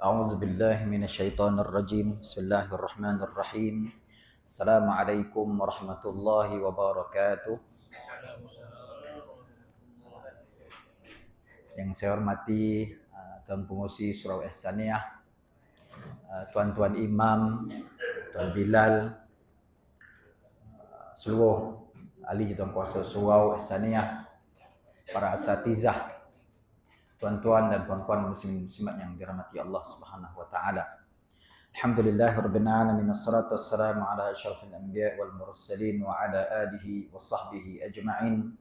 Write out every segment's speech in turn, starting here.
أعوذ بالله من الشيطان الرجيم. بسم الله الرحمن الرحيم. السلام عليكم ورحمة الله وبركاته. Yang saya hormati Tuan Pengurusi Surau Ihsaniyah, Tuan-tuan Imam, Tuan Bilal, seluruh ahli Tuan Kuasa Surau Ihsaniyah, para asatizah, tuan-tuan dan puan-puan muslim-muslimat yang dirahmati Allah Subhanahu wa taala. Alhamdulillahirabbil alamin, wassalatu wassalamu ala asyrafil anbiya wal mursalin wa ala alihi wa sahbihi ajma'in.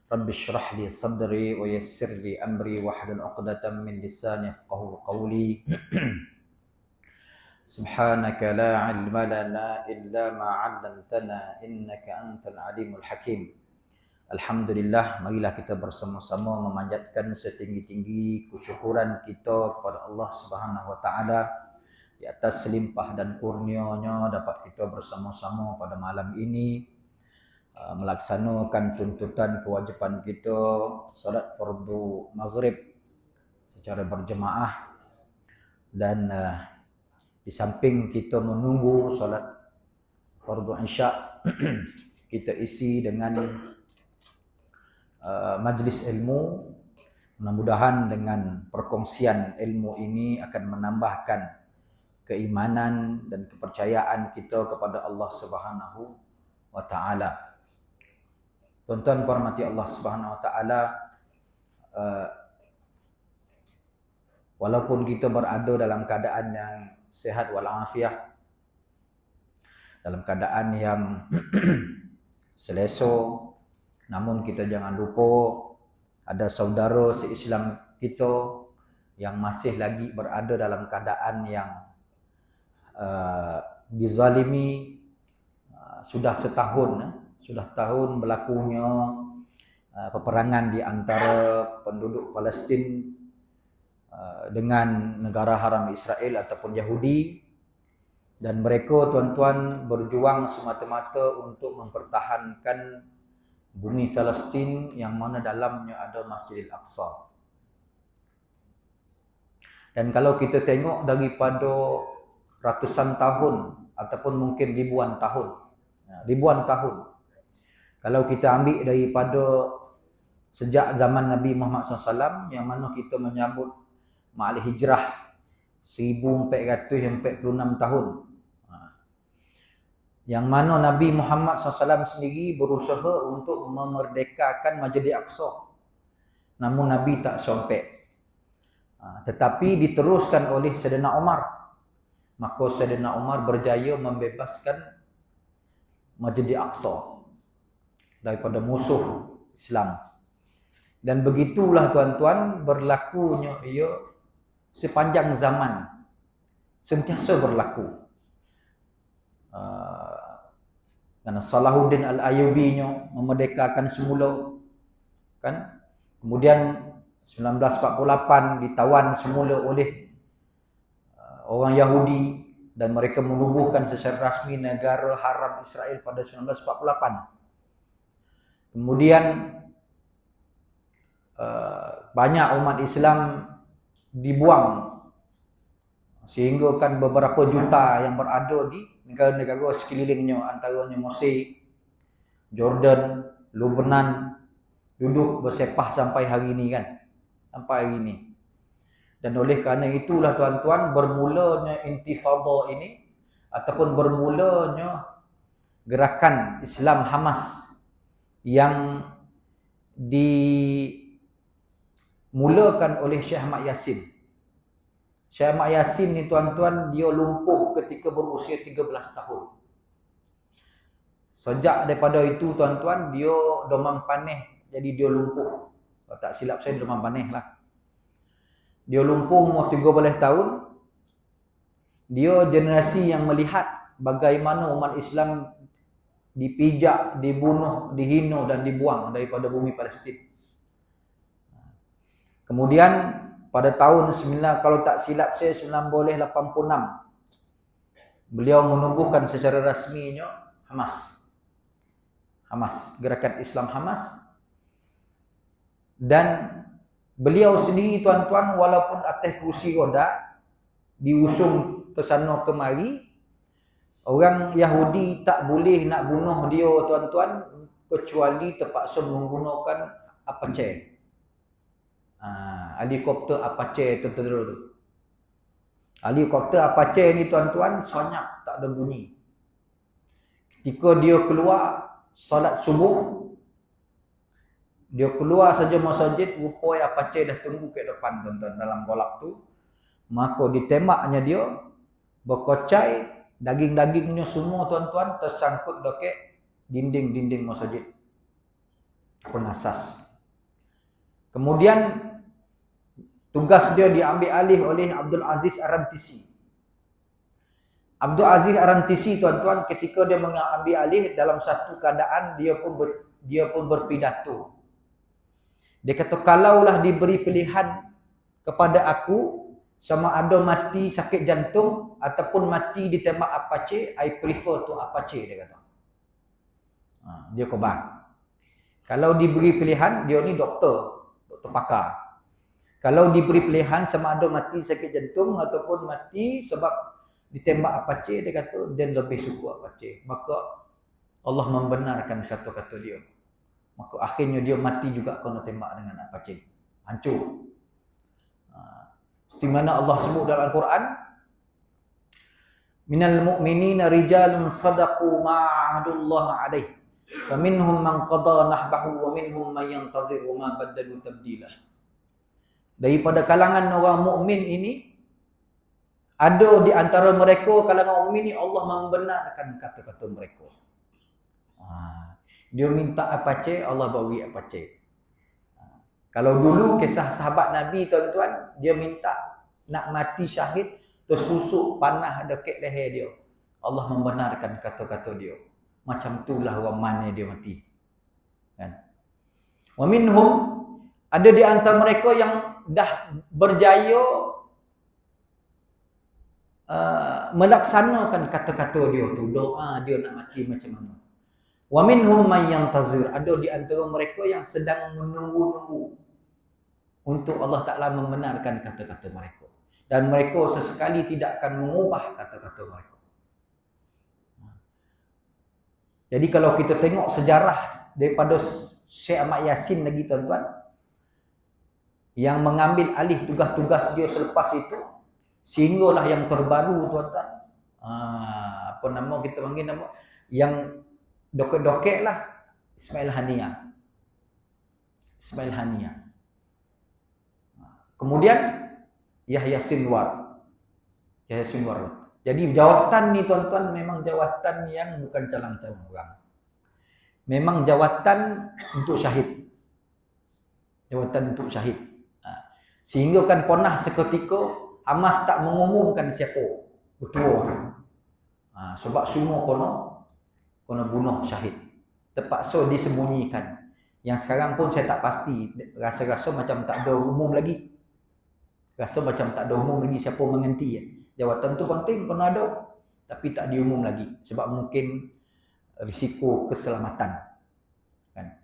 Rabbi shrah li sadri wa yassir li amri wahlul 'uqdatam min lisani yafqahu qawli. Subhanaka la 'ilma lana illa ma 'allamtana innaka antal alimul hakim. Alhamdulillah, marilah kita bersama-sama memanjatkan setinggi-tinggi kesyukuran kita kepada Allah Subhanahu wa taala di atas selimpah dan kurnia-Nya dapat kita bersama-sama pada malam ini melaksanakan tuntutan kewajipan kita solat fardu maghrib secara berjemaah, dan di samping kita menunggu solat fardu isya kita isi dengan majlis ilmu. Mudah-mudahan dengan perkongsian ilmu ini akan menambahkan keimanan dan kepercayaan kita kepada Allah Subhanahu wa taala. Tuan-tuan hormati Allah Subhanahu wa taala, walaupun kita berada dalam keadaan yang sehat walafiat, dalam keadaan yang selesa, namun kita jangan lupa ada saudara se-Islam kita yang masih lagi berada dalam keadaan yang dizalimi. Sudah tahun berlakunya peperangan di antara penduduk Palestin dengan negara haram Israel ataupun Yahudi, dan mereka, tuan-tuan, berjuang semata-mata untuk mempertahankan bumi Palestin yang mana dalamnya ada Masjidil Aqsa. Dan kalau kita tengok daripada ratusan tahun ataupun mungkin ribuan tahun, kalau kita ambil daripada sejak zaman Nabi Muhammad SAW, yang mana kita menyambut Ma'al Hijrah 1446 tahun, yang mana Nabi Muhammad SAW sendiri berusaha untuk memerdekakan Masjidil Aqsa, namun Nabi tak sampai. Tetapi diteruskan oleh Sayyidina Umar. Maka Sayyidina Umar berjaya membebaskan Masjidil Aqsa daripada musuh Islam. Dan begitulah, tuan-tuan, berlakunya ia sepanjang zaman, sentiasa berlaku. Kerana Salahuddin Al-Ayyubi memerdekakan semula, kan? Kemudian 1948 ditawan semula oleh orang Yahudi, dan mereka menubuhkan secara rasmi negara haram Israel pada 1948. Kemudian banyak umat Islam dibuang, sehingga kan beberapa juta yang berada di negara-negara sekelilingnya, antaranya Mesir, Jordan, Lebanon, duduk bersepah sampai hari ini, kan? Sampai hari ini. Dan oleh kerana itulah, tuan-tuan, bermulanya intifada ini ataupun bermulanya gerakan Islam Hamas yang dimulakan oleh Syekh Ahmad Yasin. Syekh Ahmad Yasin ni, tuan-tuan, dia lumpuh ketika berusia 13 tahun. Sejak daripada itu, tuan-tuan, dia demam panih, jadi dia lumpuh. Kalau tak silap saya, demam panih lah. Dia lumpuh umur 13 tahun. Dia generasi yang melihat bagaimana umat Islam dipijak, dibunuh, dihina dan dibuang daripada bumi Palestin. Kemudian pada tahun kalau tak silap saya 1986, beliau menubuhkan secara rasminya Hamas, gerakan Islam Hamas. Dan beliau sendiri, tuan-tuan, walaupun atas kursi roda, diusung ke sana kemari. Orang Yahudi tak boleh nak bunuh dia tuan-tuan kecuali terpaksa menggunakan Apache. Helikopter Apache tu. Helikopter Apache ni tuan-tuan senyap, tak ada bunyi. Ketika dia keluar solat subuh, dia keluar saja masjid, rupanya Apache dah tunggu kat depan tuan-tuan dalam golak tu. Maka ditembaknya dia, berkocai, daging-dagingnya semua tuan-tuan tersangkut dekat dinding-dinding masjid. Pengasas. Kemudian tugas dia diambil alih oleh Abdul Aziz Ar-Rantisi. Abdul Aziz Ar-Rantisi tuan-tuan ketika dia mengambil alih dalam satu keadaan dia pun berpidato. Dia kata kalaulah diberi pilihan kepada aku sama ada mati sakit jantung ataupun mati ditembak Apache, I prefer to Apache, dia kata. Dia korban. Kalau diberi pilihan, dia ni doktor pakar. Kalau diberi pilihan sama ada mati sakit jantung ataupun mati sebab ditembak Apache, dia kata dia lebih suka Apache. Maka Allah membenarkan kata-kata dia. Maka akhirnya dia mati juga kena tembak dengan Apache. Hancur. Seperti mana Allah sebut dalam Al-Quran, minal mu'minina rijalun sadaqu ma'ahadullah alaih faminhum man qada nahbahu wa minhum man yantazir wa ma baddalu tabdila. Daripada kalangan orang mukmin ini ada di antara mereka, kalangan mukmin ini Allah membenarkan kata-kata mereka. Dia minta Apache, Allah bagi Apache. Kalau dulu kisah sahabat Nabi tuan-tuan, dia minta nak mati syahid, tersusuk panah dekat leher dia. Allah membenarkan kata-kata dia. Macam itulah orang mana dia mati. Kan? Wa minhum, ada di antara mereka yang dah berjaya melaksanakan kata-kata dia tu, doa dia nak mati macam mana. Wa minhum man yantazir, ada di antara mereka yang sedang menunggu-nunggu untuk Allah Ta'ala membenarkan kata-kata mereka. Dan mereka sesekali tidak akan mengubah kata-kata mereka. Jadi kalau kita tengok sejarah daripada Syekh Ahmad Yasin lagi tuan-tuan, yang mengambil alih tugas-tugas dia selepas itu, sehinggalah yang terbaru tuan-tuan, apa nama kita panggil nama, yang dokek-dokek lah, Ismail Haniah. Ismail Haniah. Kemudian Yahya Sinwar. Yahya Sinwar. Jadi jawatan ni tuan-tuan memang jawatan yang bukan calang-calang orang. Memang jawatan untuk syahid. Jawatan untuk syahid. Sehingga kan pernah seketika Hamas tak mengumumkan siapa ketua tu. Sebab semua kena bunuh syahid. Terpaksa disembunyikan. Yang sekarang pun saya tak pasti. Rasa-rasa macam tak ada umum lagi. Rasa macam tak ada umum lagi siapa mengganti. Jawatan tu penting, kena ada. Tapi tak diumum lagi. Sebab mungkin risiko keselamatan. Kan?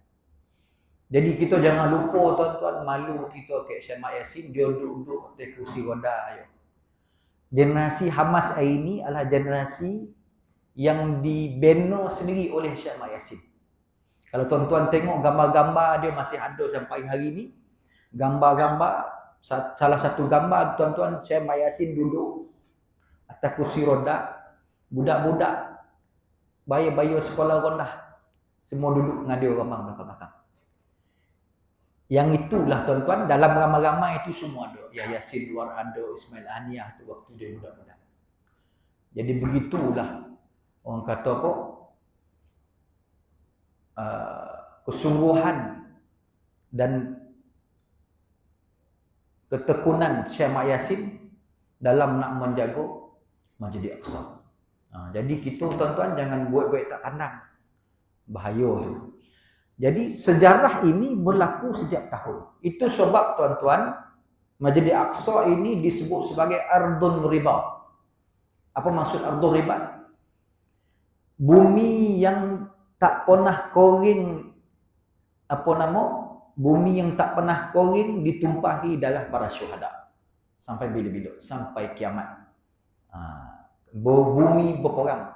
Jadi kita jangan lupa tuan-tuan, malu kita ke Syekh Ahmad Yasin, dia duduk di kursi roda. Generasi Hamas hari ini adalah generasi yang dibina sendiri oleh Syekh Ahmad Yasin. Kalau tuan-tuan tengok gambar-gambar dia masih ada sampai hari ini. Gambar-gambar, salah satu gambar tuan-tuan, Syekh Ahmad Yasin duduk atas kursi roda, budak-budak bayi-bayi sekolah rendah semua duduk dengan dia ramai belakang-belakang. Yang itulah tuan-tuan, dalam ramai-ramai itu semua ada. Yahya Sinwar ada, Ismail Haniah tu waktu dia budak-budak. Jadi begitulah orang kata apa, kesungguhan dan ketekunan Syekh Ahmad Yasin dalam nak menjaga Masjid Al-Aqsa. Jadi kita tuan-tuan jangan buat-buat tak kandang. Bahaya tu. Jadi sejarah ini berlaku setiap tahun. Itu sebab tuan-tuan, Masjid Al-Aqsa ini disebut sebagai Ardun Riba. Apa maksud Ardun Riba? Bumi yang tak pernah koring, apa nama? Bumi yang tak pernah koring ditumpahi darah para syuhada. Sampai bila-bila? Sampai kiamat. Bumi berperang.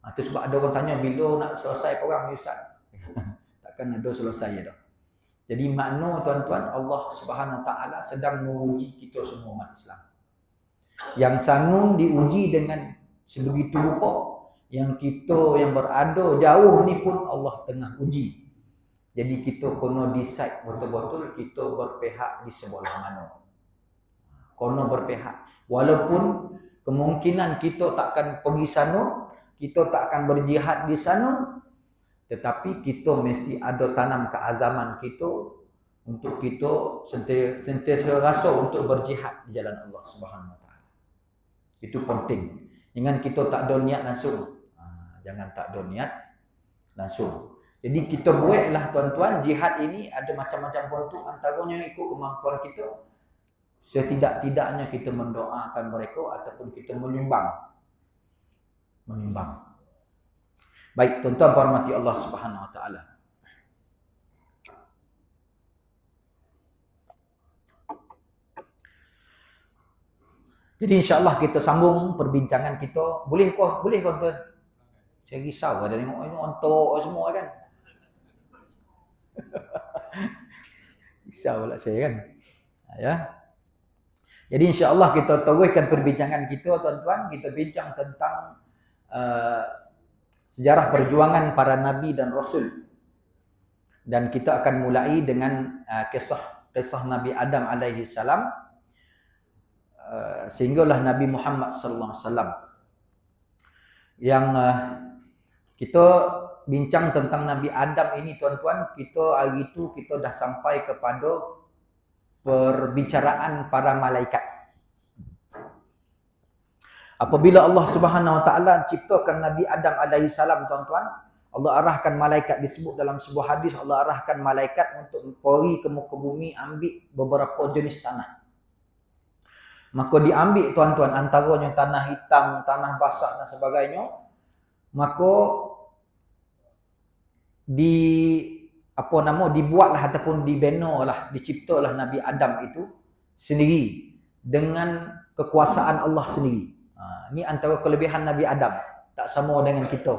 Itu sebab ada orang tanya bila nak selesai perang ni Ustaz. Takkan ada selesai dah. Jadi makna tuan-tuan, Allah Subhanahu Taala sedang menguji kita semua umat Islam. Yang sanun diuji dengan sebegitu rupa, yang kita yang berada jauh ni pun Allah tengah uji. Jadi kita kena decide betul-betul kita berpihak di sebelah mana. Kena berpihak. Walaupun kemungkinan kita takkan pergi sana, kita tak akan berjihad di sana, tetapi kita mesti ada tanam keazaman kita untuk kita sentiasa rasa untuk berjihad di jalan Allah Subhanahu Wa Taala. Itu penting. Jangan kita tak ada niat langsung. Jangan tak ada niat langsung. Jadi kita buatlah tuan-tuan, jihad ini ada macam-macam bentuk, antaranya ikut kemampuan kita. Setidak-tidaknya kita mendoakan mereka ataupun kita menyumbang. Baik, tuan-tuan hormati Allah Subhanahu Wa Taala. Jadi insya-Allah kita sambung perbincangan kita. Boleh tuan-tuan? Saya risau ada tengok ini ontok semua kan. Risau pula saya kan. Ya. Jadi insya-Allah kita teruskan perbincangan kita tuan-tuan. Kita bincang tentang sejarah perjuangan para nabi dan rasul. Dan kita akan mulai dengan kisah Nabi Adam alaihi salam sehinggalah Nabi Muhammad sallallahu alaihi wasallam. Yang kita bincang tentang Nabi Adam ini tuan-tuan, kita hari itu kita dah sampai kepada perbicaraan para malaikat. Apabila Allah Subhanahu Wa Taala ciptakan Nabi Adam alaihi salam tuan-tuan, Allah arahkan malaikat, disebut dalam sebuah hadis, Allah arahkan malaikat untuk pergi ke muka bumi ambil beberapa jenis tanah. Maka diambil tuan-tuan antaranya tanah hitam, tanah basah dan sebagainya. Maka dibuatlah ataupun dibenalah, diciptalah Nabi Adam itu sendiri dengan kekuasaan Allah sendiri. Ini antara kelebihan Nabi Adam, tak sama dengan kita.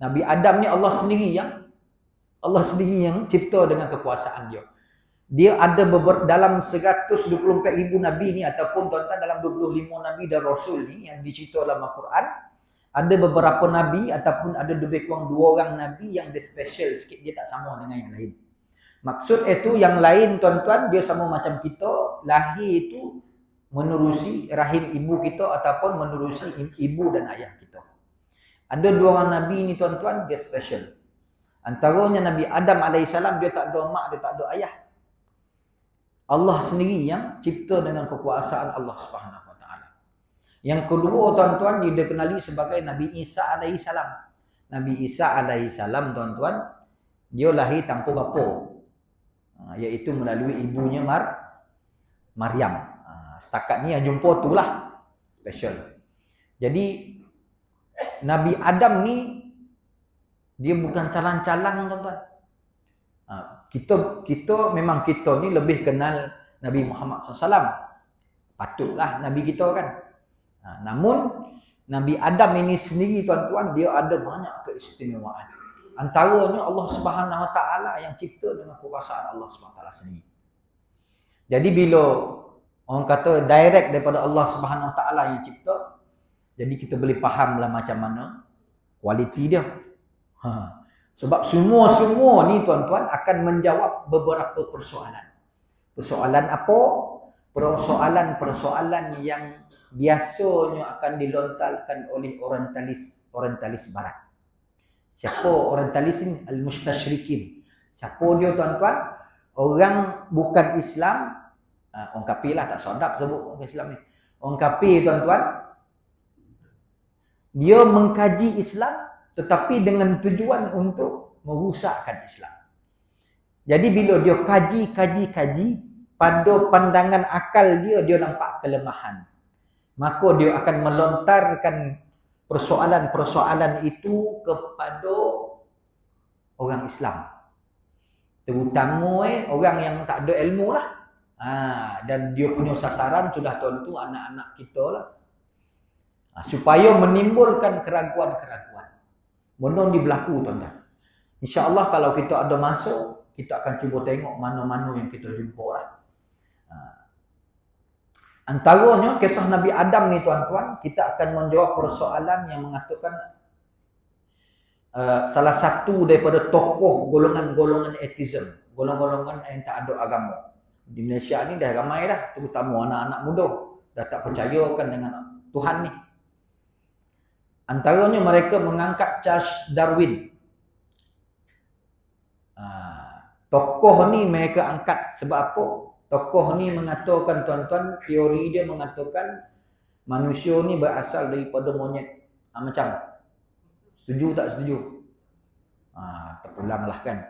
Nabi Adam ni Allah sendiri yang cipta dengan kekuasaan dia. Dia ada dalam 124,000 nabi ni ataupun tuan-tuan dalam 25 nabi dan rasul ni yang dicerita dalam Al-Quran, ada beberapa nabi ataupun ada lebih kurang 2 orang nabi yang dia special sikit, dia tak sama dengan yang lain. Maksud itu yang lain tuan-tuan, dia sama macam kita, lahir itu menerusi rahim ibu kita ataupun menerusi ibu dan ayah kita. Ada 2 orang nabi ni tuan-tuan, dia special. Antaranya Nabi Adam alaihissalam, dia tak ada mak, dia tak ada ayah. Allah sendiri yang cipta dengan kekuasaan Allah Subhanahu Wa Taala. Yang kedua tuan-tuan, dia dikenali sebagai Nabi Isa alaihissalam. Nabi Isa alaihissalam tuan-tuan, dia lahir tanpa bapa, iaitu melalui ibunya Maryam. Setakat ni yang jumpa itulah special. Jadi Nabi Adam ni dia bukan calang-calang tuan-tuan. Kita memang kita ni lebih kenal Nabi Muhammad SAW. Patutlah Nabi kita kan. Namun Nabi Adam ini sendiri tuan-tuan, dia ada banyak keistimewaan. Antaranya Allah Subhanahu Wa Taala yang cipta dengan kekuasaan Allah Subhanahu Wa Taala sendiri. Jadi bila orang kata direct daripada Allah Subhanahu Wa Taala yang cipta, jadi kita boleh fahamlah macam mana kualiti dia. Sebab semua ni tuan-tuan akan menjawab beberapa persoalan. Persoalan apa? Persoalan yang biasanya akan dilontarkan oleh orientalis barat. Siapa orientalis ni? Al-mustasyrikin. Siapa dia tuan-tuan? Orang bukan Islam, orang kafir lah, tak sedap sebut orang Islam ni. Orang kafir tuan-tuan, dia mengkaji Islam tetapi dengan tujuan untuk merusakkan Islam. Jadi bila dia kaji, pada pandangan akal dia nampak kelemahan. Maka dia akan melontarkan persoalan-persoalan itu kepada orang Islam. Terutama orang yang tak ada ilmu lah. Dan dia punya sasaran sudah tentu anak-anak kita lah. Supaya menimbulkan keraguan-keraguan. Benda ni berlaku tuan-tuan. InsyaAllah kalau kita ada masa, kita akan cuba tengok mana-mana yang kita jumpa lah. Antaranya kisah Nabi Adam ni tuan-tuan, kita akan menjawab persoalan yang mengatakan salah satu daripada tokoh golongan-golongan atheism, golongan-golongan yang tak ada agama. Di Malaysia ni dah ramai dah, terutama anak-anak muda dah tak percayakan dengan Tuhan ni. Antaranya mereka mengangkat Charles Darwin. Tokoh ni mereka angkat sebab apa? Tokoh ni mengatakan tuan-tuan, teori dia mengatakan manusia ni berasal daripada monyet. Macam setuju tak setuju? Terpulanglah kan.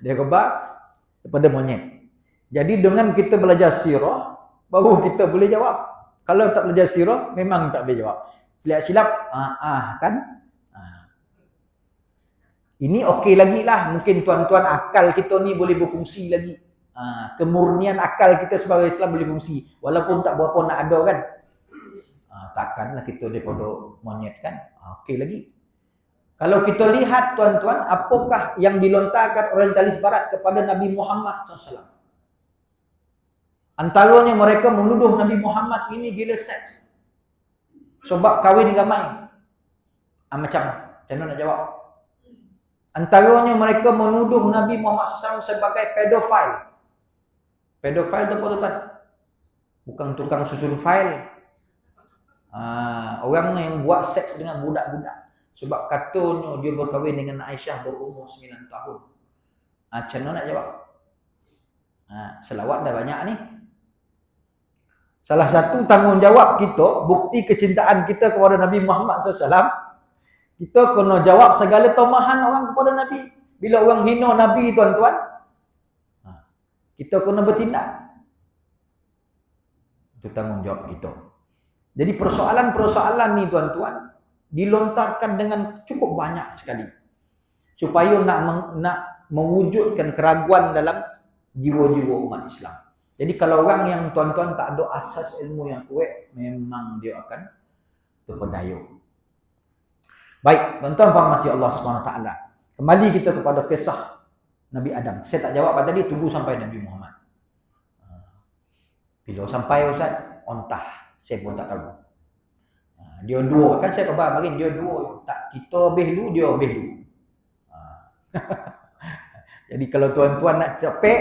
Dia kata daripada monyet. Jadi dengan kita belajar sirah, baru kita boleh jawab. Kalau tak belajar sirah, memang tak boleh jawab. Silap-silap, kan? Ini okey lagi lah. Mungkin tuan-tuan akal kita ni boleh berfungsi lagi. Kemurnian akal kita sebagai Islam boleh fungsi. Walaupun tak berapa nak ada kan. Takkanlah kita daripada monyet kan. Okey lagi. Kalau kita lihat tuan-tuan, apakah yang dilontarkan orientalis barat kepada Nabi Muhammad SAW? Antaranya mereka menuduh Nabi Muhammad ini gila seks. Sebab kahwin ramai. Macam nak jawab. Antaranya mereka menuduh Nabi Muhammad SAW sebagai pedofil. Pedofil tu apa tuan? Bukan tukang susun file. Orang yang buat seks dengan budak-budak. Sebab katanya dia berkahwin dengan Aisyah berumur 9 tahun. Macam mana nak jawab? Selawat dah banyak ni. Salah satu tanggungjawab kita, bukti kecintaan kita kepada Nabi Muhammad SAW, kita kena jawab segala tomahan orang kepada Nabi. Bila orang hina Nabi tuan-tuan, kita kena bertindak. Itu tanggungjawab kita. Jadi persoalan-persoalan ni tuan-tuan dilontarkan dengan cukup banyak sekali. Supaya nak mewujudkan keraguan dalam jiwa-jiwa umat Islam. Jadi kalau orang yang tuan-tuan tak ada asas ilmu yang kuat, memang dia akan terpedaya. Baik, tuan-tuan hormati Allah SWT. Kembali kita kepada kisah Nabi Adam. Saya tak jawab tadi, tunggu sampai Nabi Muhammad. Bila sampai Ustaz, ontah. Saya pun tak tahu. Dia dua, kan saya khabar bagi dia dua. Tak, kita behlu, dia behlu. Jadi kalau tuan-tuan nak capek,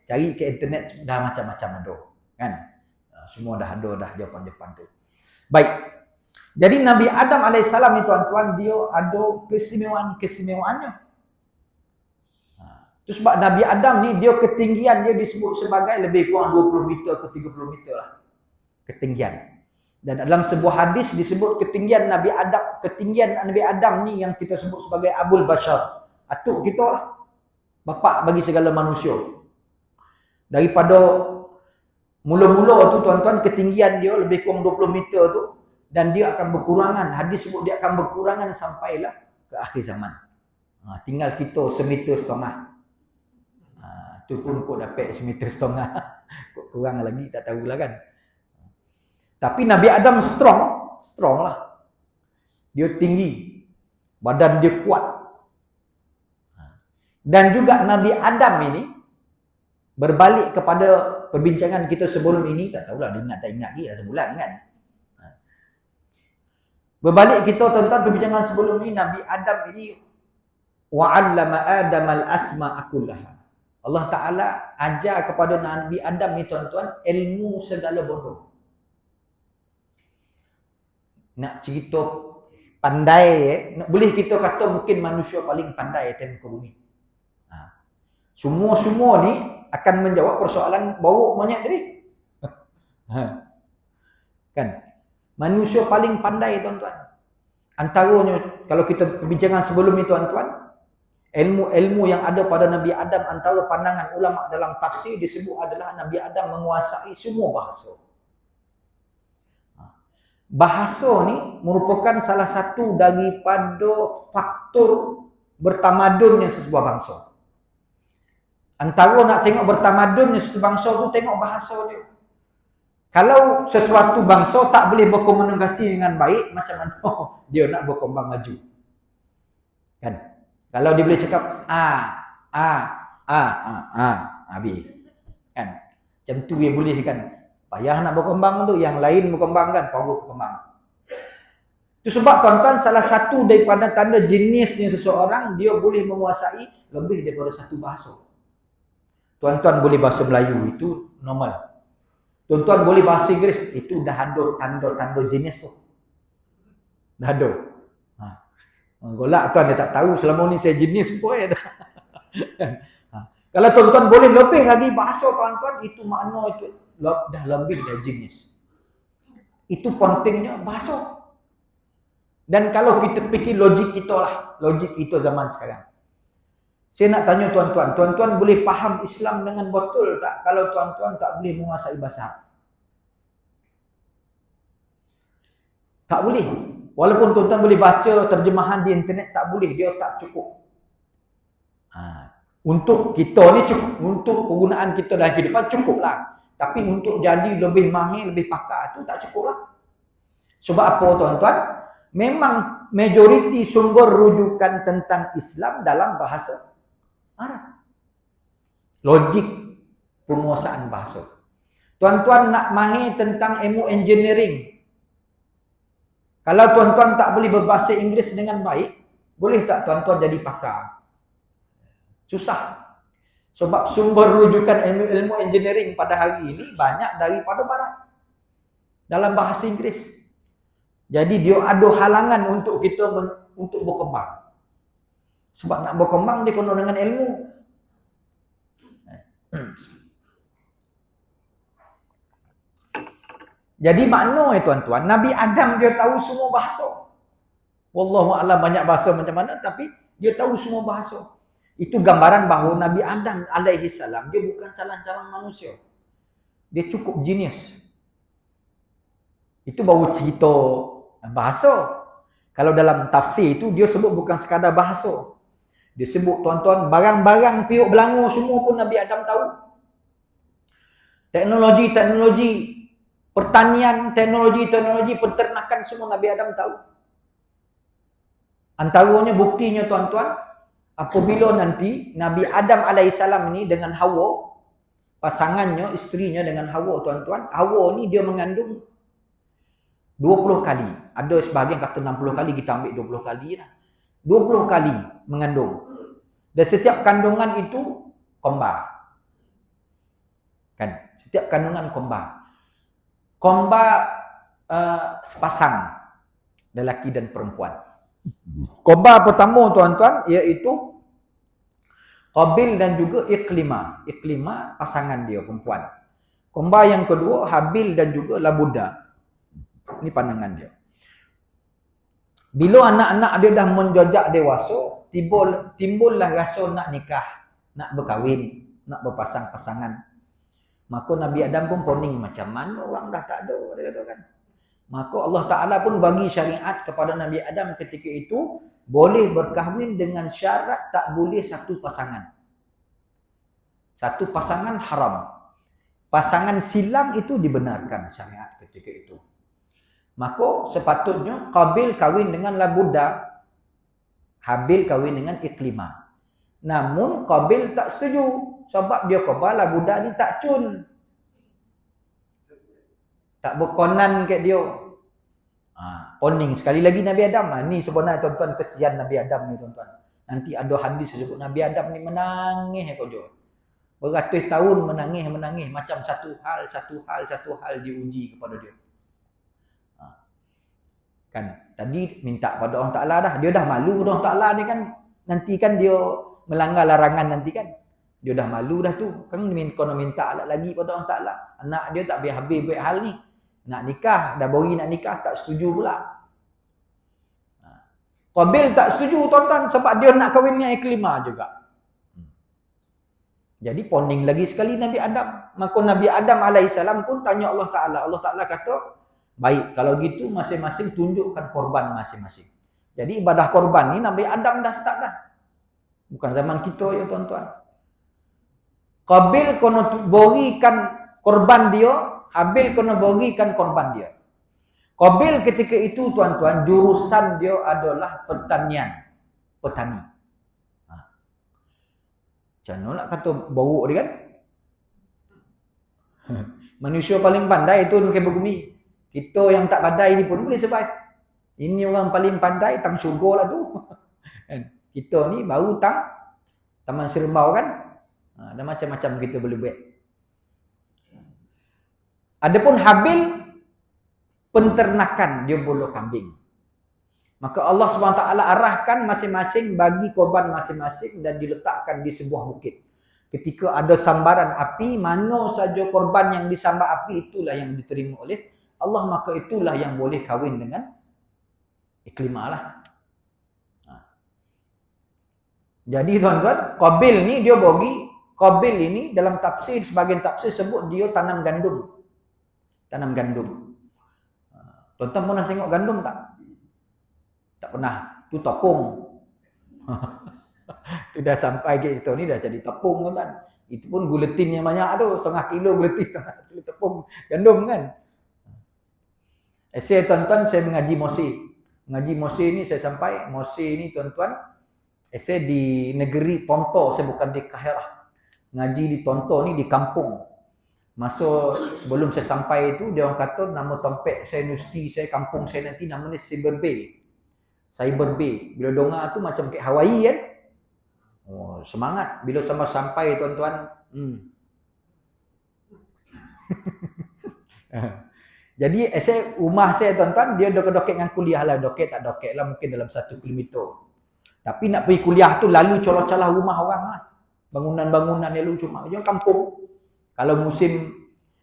cari ke internet dah macam-macam ada. Kan? Semua dah ada dah jawapan-jawapan tu. Baik. Jadi Nabi Adam AS ni tuan-tuan, dia ada keistimewaan-keistimewaannya. Itu sebab Nabi Adam ni, dia ketinggian dia disebut sebagai lebih kurang 20 meter ke 30 meter lah. Ketinggian. Dan dalam sebuah hadis disebut ketinggian Nabi Adam ni yang kita sebut sebagai Abul Bashar. Atuk kita lah. Bapa bagi segala manusia. Daripada mula-mula tu tuan-tuan, ketinggian dia lebih kurang 20 meter tu, dan dia akan berkurangan. Hadis sebut dia akan berkurangan sampailah ke akhir zaman. Tinggal kita 1,5 meter. Tu pun kau dapat 1,5 meter. Kau kurang lagi tak tahulah kan. Tapi Nabi Adam strong lah. Dia tinggi. Badan dia kuat. Dan juga Nabi Adam ini, berbalik kepada perbincangan kita sebelum ini, tak tahulah dia ingat tak ingat lagi dah sebulan kan. Berbalik kita tuan-tuan perbincangan sebelum ini, Nabi Adam ini wa'allama Adam al-asma'a kullaha. Allah Ta'ala ajar kepada Nabi Adam ni tuan-tuan ilmu segala benda. Nak cerita pandai, boleh kita kata mungkin manusia paling pandai atas muka bumi. Semua ni akan menjawab persoalan bau monyet tadi. Kan? Manusia paling pandai tuan-tuan. Antaranya kalau kita perbincangan sebelum ni tuan-tuan, ilmu-ilmu yang ada pada Nabi Adam, antara pandangan ulama dalam tafsir disebut adalah Nabi Adam menguasai semua bahasa. Bahasa ni merupakan salah satu daripada faktor bertamadunnya sesebuah bangsa. Antara nak tengok bertamadunnya sesebuah bangsa tu, tengok bahasa dia. Kalau sesuatu bangsa tak boleh berkomunikasi dengan baik, macam mana dia nak berkembang maju? Kan? Kalau dia boleh cakap habis. Kan? Macam tu dia boleh kan. Payah nak berkembang tu, yang lain berkembang kan, baru berkembang. Itu sebab tuan-tuan, salah satu daripada tanda jenisnya seseorang, dia boleh menguasai lebih daripada satu bahasa. Tuan-tuan boleh bahasa Melayu, itu normal. Tuan-tuan boleh bahasa Inggeris, itu dah ada tanda-tanda jenis tu. Dah ada. Golak tuan dia tak tahu selama ni saya jenis pun dah. Kalau tuan-tuan boleh lebih lagi bahasa tuan-tuan, itu makna itu dah lebih dari jenis. Itu pentingnya bahasa. Dan kalau kita fikir logik kita lah, logik kita zaman sekarang. Saya nak tanya tuan-tuan, tuan-tuan boleh faham Islam dengan betul tak kalau tuan-tuan tak boleh menguasai bahasa Arab? Tak boleh. Walaupun tuan-tuan boleh baca terjemahan di internet, tak boleh, dia tak cukup. Untuk kita ni cukup, untuk penggunaan kita dalam kehidupan cukuplah. Tapi untuk jadi lebih mahir, lebih pakar tu tak cukup lah. Sebab apa tuan-tuan? Memang majoriti sumber rujukan tentang Islam dalam bahasa Arab. Logik penguasaan bahasa. Tuan-tuan nak mahir tentang ilmu engineering. Kalau tuan-tuan tak boleh berbahasa Inggeris dengan baik, boleh tak tuan-tuan jadi pakar? Susah. Sebab sumber rujukan ilmu engineering pada hari ini banyak daripada barat. Dalam bahasa Inggeris. Jadi dia ada halangan untuk kita untuk berkembang. Sebab nak berkembang dia kena dengan ilmu. Jadi makna tuan-tuan, Nabi Adam dia tahu semua bahasa. Wallahu a'lam banyak bahasa macam mana, tapi dia tahu semua bahasa. Itu gambaran bahawa Nabi Adam alaihi salam dia bukan calang-calang manusia. Dia cukup jenius. Itu baru cerita bahasa. Kalau dalam tafsir itu dia sebut bukan sekadar bahasa. Dia sebut tuan-tuan barang-barang piuk belangu semua pun Nabi Adam tahu. Teknologi pertanian, teknologi peternakan semua Nabi Adam tahu. Antaranya buktinya tuan-tuan, apabila nanti Nabi Adam alaihissalam ini dengan Hawa, pasangannya, isterinya dengan Hawa tuan-tuan, Hawa ni dia mengandung 20 kali. Ada sebahagian kata 60 kali, kita ambil 20 kali lah. 20 kali mengandung. Dan setiap kandungan itu kembar. Kan? Setiap kandungan kembar. Kembar sepasang. Lelaki dan perempuan. Kembar pertama tuan-tuan, iaitu Qabil dan juga Iqlimah. Iqlimah pasangan dia, perempuan. Kembar yang kedua, Habil dan juga Labuda. Ini pandangan dia. Bila anak-anak dia dah menjejak dewasa, timbullah rasa nak nikah, nak berkahwin, nak berpasang pasangan. Maka Nabi Adam pun poning macam mana orang dah tak ada, dia kata kan. Maka Allah Ta'ala pun bagi syariat kepada Nabi Adam ketika itu, boleh berkahwin dengan syarat tak boleh satu pasangan. Satu pasangan haram. Pasangan silang itu dibenarkan syariat ketika itu. Maka sepatutnya Qabil kahwin dengan Labuda, Habil kahwin dengan Iqlimah. Namun Qabil tak setuju sebab dia kata Labuda ni tak cun. Tak berkonan kat dia. Poning sekali lagi Nabi Adam. Ni sebenarnya tuan-tuan kesian Nabi Adam ni tuan-tuan. Nanti ada hadis sebut Nabi Adam ni menangis kau dia. Beratus tahun menangis macam satu hal diuji kepada dia. Kan tadi minta pada Allah Taala dah, dia dah malu pada Allah Taala ni kan, nanti kan dia melanggar larangan nanti kan. Dia dah malu dah tu. Kan kena minta lagi pada Allah Taala. Anak dia tak habis buat hal ni. Nak nikah, dah bori nak nikah tak setuju pula. Qabil tak setuju tuan-tuan sebab dia nak kahwin dengan Iqlimah juga. Jadi poning lagi sekali Nabi Adam. Maka Nabi Adam alaihissalam pun tanya Allah Taala. Allah Taala kata, baik, kalau gitu masing-masing tunjukkan korban masing-masing. Jadi ibadah korban ni Nabi Adam dah start dah. Bukan zaman kita ya tuan-tuan. Qabil kena berikan korban dia, Habil kena berikan korban dia. Qabil ketika itu tuan-tuan, jurusan dia adalah pertanian. Petani. Macam mana nak kata buruk dia kan? Manusia paling pandai itu nukai berbumi. Kita yang tak pandai ni pun boleh survive. Ini orang paling pandai, tang syurga lah tu. Kita ni baru taman serembau kan? Ada macam-macam kita boleh buat. Adapun Habil, penternakan dia bulu kambing. Maka Allah SWT arahkan masing-masing bagi korban masing-masing dan diletakkan di sebuah bukit. Ketika ada sambaran api, mana saja korban yang disambar api itulah yang diterima oleh Allah, maka itulah yang boleh kahwin dengan Iklimah lah. Jadi tuan-tuan, Qabil ni dia bagi, Qabil ini dalam tafsir, sebagian tafsir sebut dia tanam gandum. Tanam gandum. Tuan-tuan pernah tengok gandum tak? Tak pernah. Tu tepung. Tu dah sampai kita ni dah jadi tepung kan. Itu pun guletin yang banyak tu, 1/2 kilo guletin, 1/2 kilo tepung gandum kan. Saya tuan-tuan, saya mengaji Mosi. Mengaji Mosi ni saya sampai, Mosi ni tuan-tuan, saya di negeri Tonto, saya bukan di Kahirah. Ngaji di Tonto ni di kampung. Masa sebelum saya sampai itu, dia orang kata nama tempat saya, universiti saya, kampung saya nanti namanya Cyber Bay. Cyber Bay. Bila dongar tu macam kayak Hawaii kan. Oh, semangat. Bila sampai tuan-tuan. Jadi rumah saya tuan-tuan, dia doket dengan kuliah lah. Doket tak doket lah, mungkin dalam 1 kilometer. Tapi nak pergi kuliah tu lalu colah-colah rumah orang lah. Bangunan-bangunan lalu cuma. Dia kampung. Kalau musim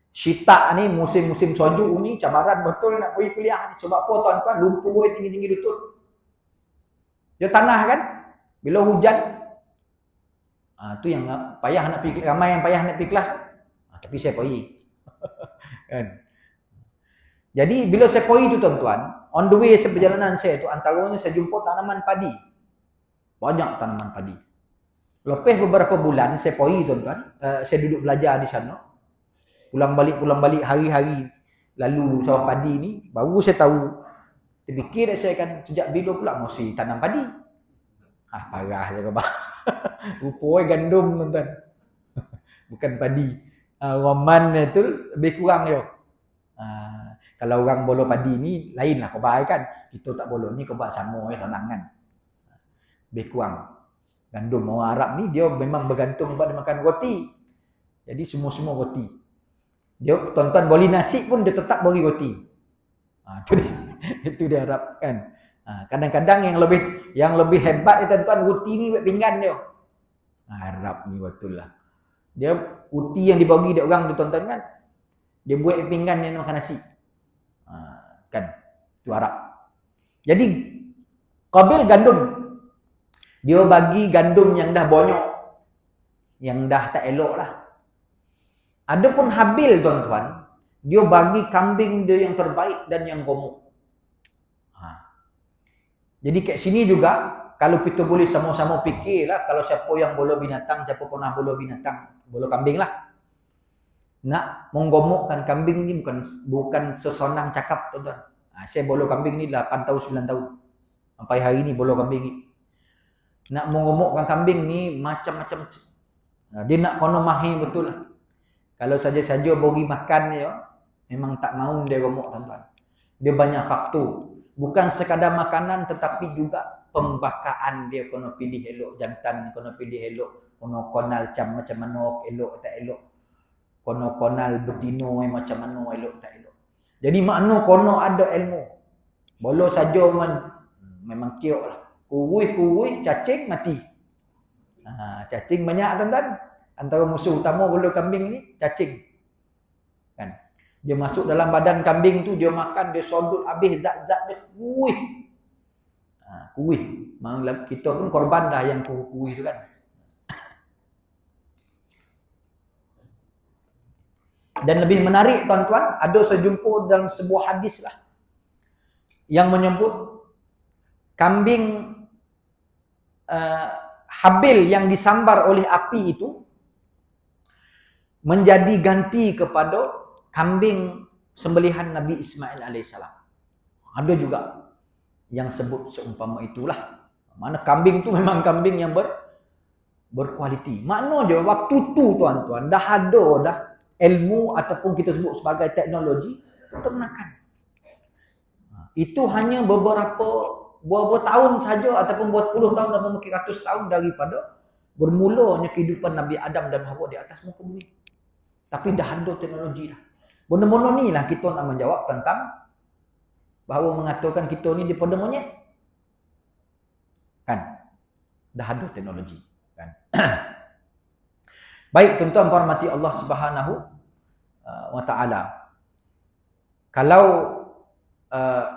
syita ni, musim-musim sojuk ni, cabaran betul nak pergi kuliah ni. Sebab apa tuan-tuan? Lumpur tinggi-tinggi lutut. Dia tanah kan? Bila hujan, tu yang payah nak pergi, ramai yang payah nak pergi kelas. Tapi saya pergi. Kan? Jadi bila saya pergi tu tuan-tuan, on the way perjalanan saya tu, antaranya saya jumpa tanaman padi. Banyak tanaman padi. Lepas beberapa bulan saya pergi tuan-tuan, saya duduk belajar di sana. Pulang balik hari-hari lalu sawah padi ni, baru saya tahu. Terfikir saya kan sejak bila pula mesti tanam padi. Parah saya kata. Rupanya gandum tuan-tuan. Bukan padi. Roman itu lebih kurang je. Kalau orang bolo padi ni lainlah khabar kan. Kita tak bolo ni khabar sama je senang kan. Lebih kurang. Gandum orang Arab ni dia memang bergantung pada makan roti. Jadi semua-semua roti. Dia tuan-tuan beli nasi pun dia tetap beri roti. Itu dia Arab kan. Kadang-kadang yang lebih hebat ni tuan-tuan, roti ni buat pinggan dia. Arab ni betul lah. Dia roti yang dibagi dia orang tu tuan-tuan kan. Dia buat pinggan yang makan nasi. Kan. Itu Arab. Jadi Qabil gandum. Dia bagi gandum yang dah bonyok. Yang dah tak elok lah. Adapun Habil tuan-tuan, dia bagi kambing dia yang terbaik dan yang gemuk. Jadi kat sini juga, kalau kita boleh sama-sama fikirlah, kalau siapa yang bola binatang, siapa pernah bola binatang, bola kambing lah. Nak menggemukkan kambing ni bukan sesonang cakap tuan-tuan. Saya bola kambing ni 8 tahun, 9 tahun. Sampai hari ni bola kambing ni. Nak menggemukkan kambing ni macam-macam. Dia nak kono mahir betul lah. Kalau saja-saja beri makan dia, memang tak mahu dia gemuk tuan-tuan. Dia banyak faktor. Bukan sekadar makanan tetapi juga pembakaan dia kena pilih elok, jantan kena pilih elok, kena konal macam mana elok tak elok. Kena konal betino macam mana elok tak elok. Jadi makna kena ada ilmu. Bolo saja memang kiok lah. Kurui cacing mati. Cacing banyak tuan-tuan. Antara musuh utama bolo kambing ni cacing. Kan? Dia masuk dalam badan kambing tu, dia makan, dia sodut habis zat-zat dia kuih. Kuih. Kita pun korban dah yang kuih tu kan. Dan lebih menarik tuan-tuan, ada saya jumpa dalam sebuah hadis lah. Yang menyebut kambing Habil yang disambar oleh api itu menjadi ganti kepada kambing sembelihan Nabi Ismail alaihissalam. Ada juga yang sebut seumpama itulah. Mana kambing tu memang kambing yang berkualiti. Makna dia waktu tu tuan-tuan dah ada dah ilmu ataupun kita sebut sebagai teknologi peternakan. Itu hanya beberapa tahun saja ataupun beberapa puluh tahun dan mungkin ratus tahun daripada bermulanya kehidupan Nabi Adam dan Hawa di atas muka bumi. Tapi dah ada teknologi dah. Benda-benda ni lah kita nak menjawab tentang bahawa mengatakan kita ni daripada monyet. Kan? Dah ada teknologi. Kan? Baik, tuan-tuan hormati Allah Subhanahu wa ta'ala. Kalau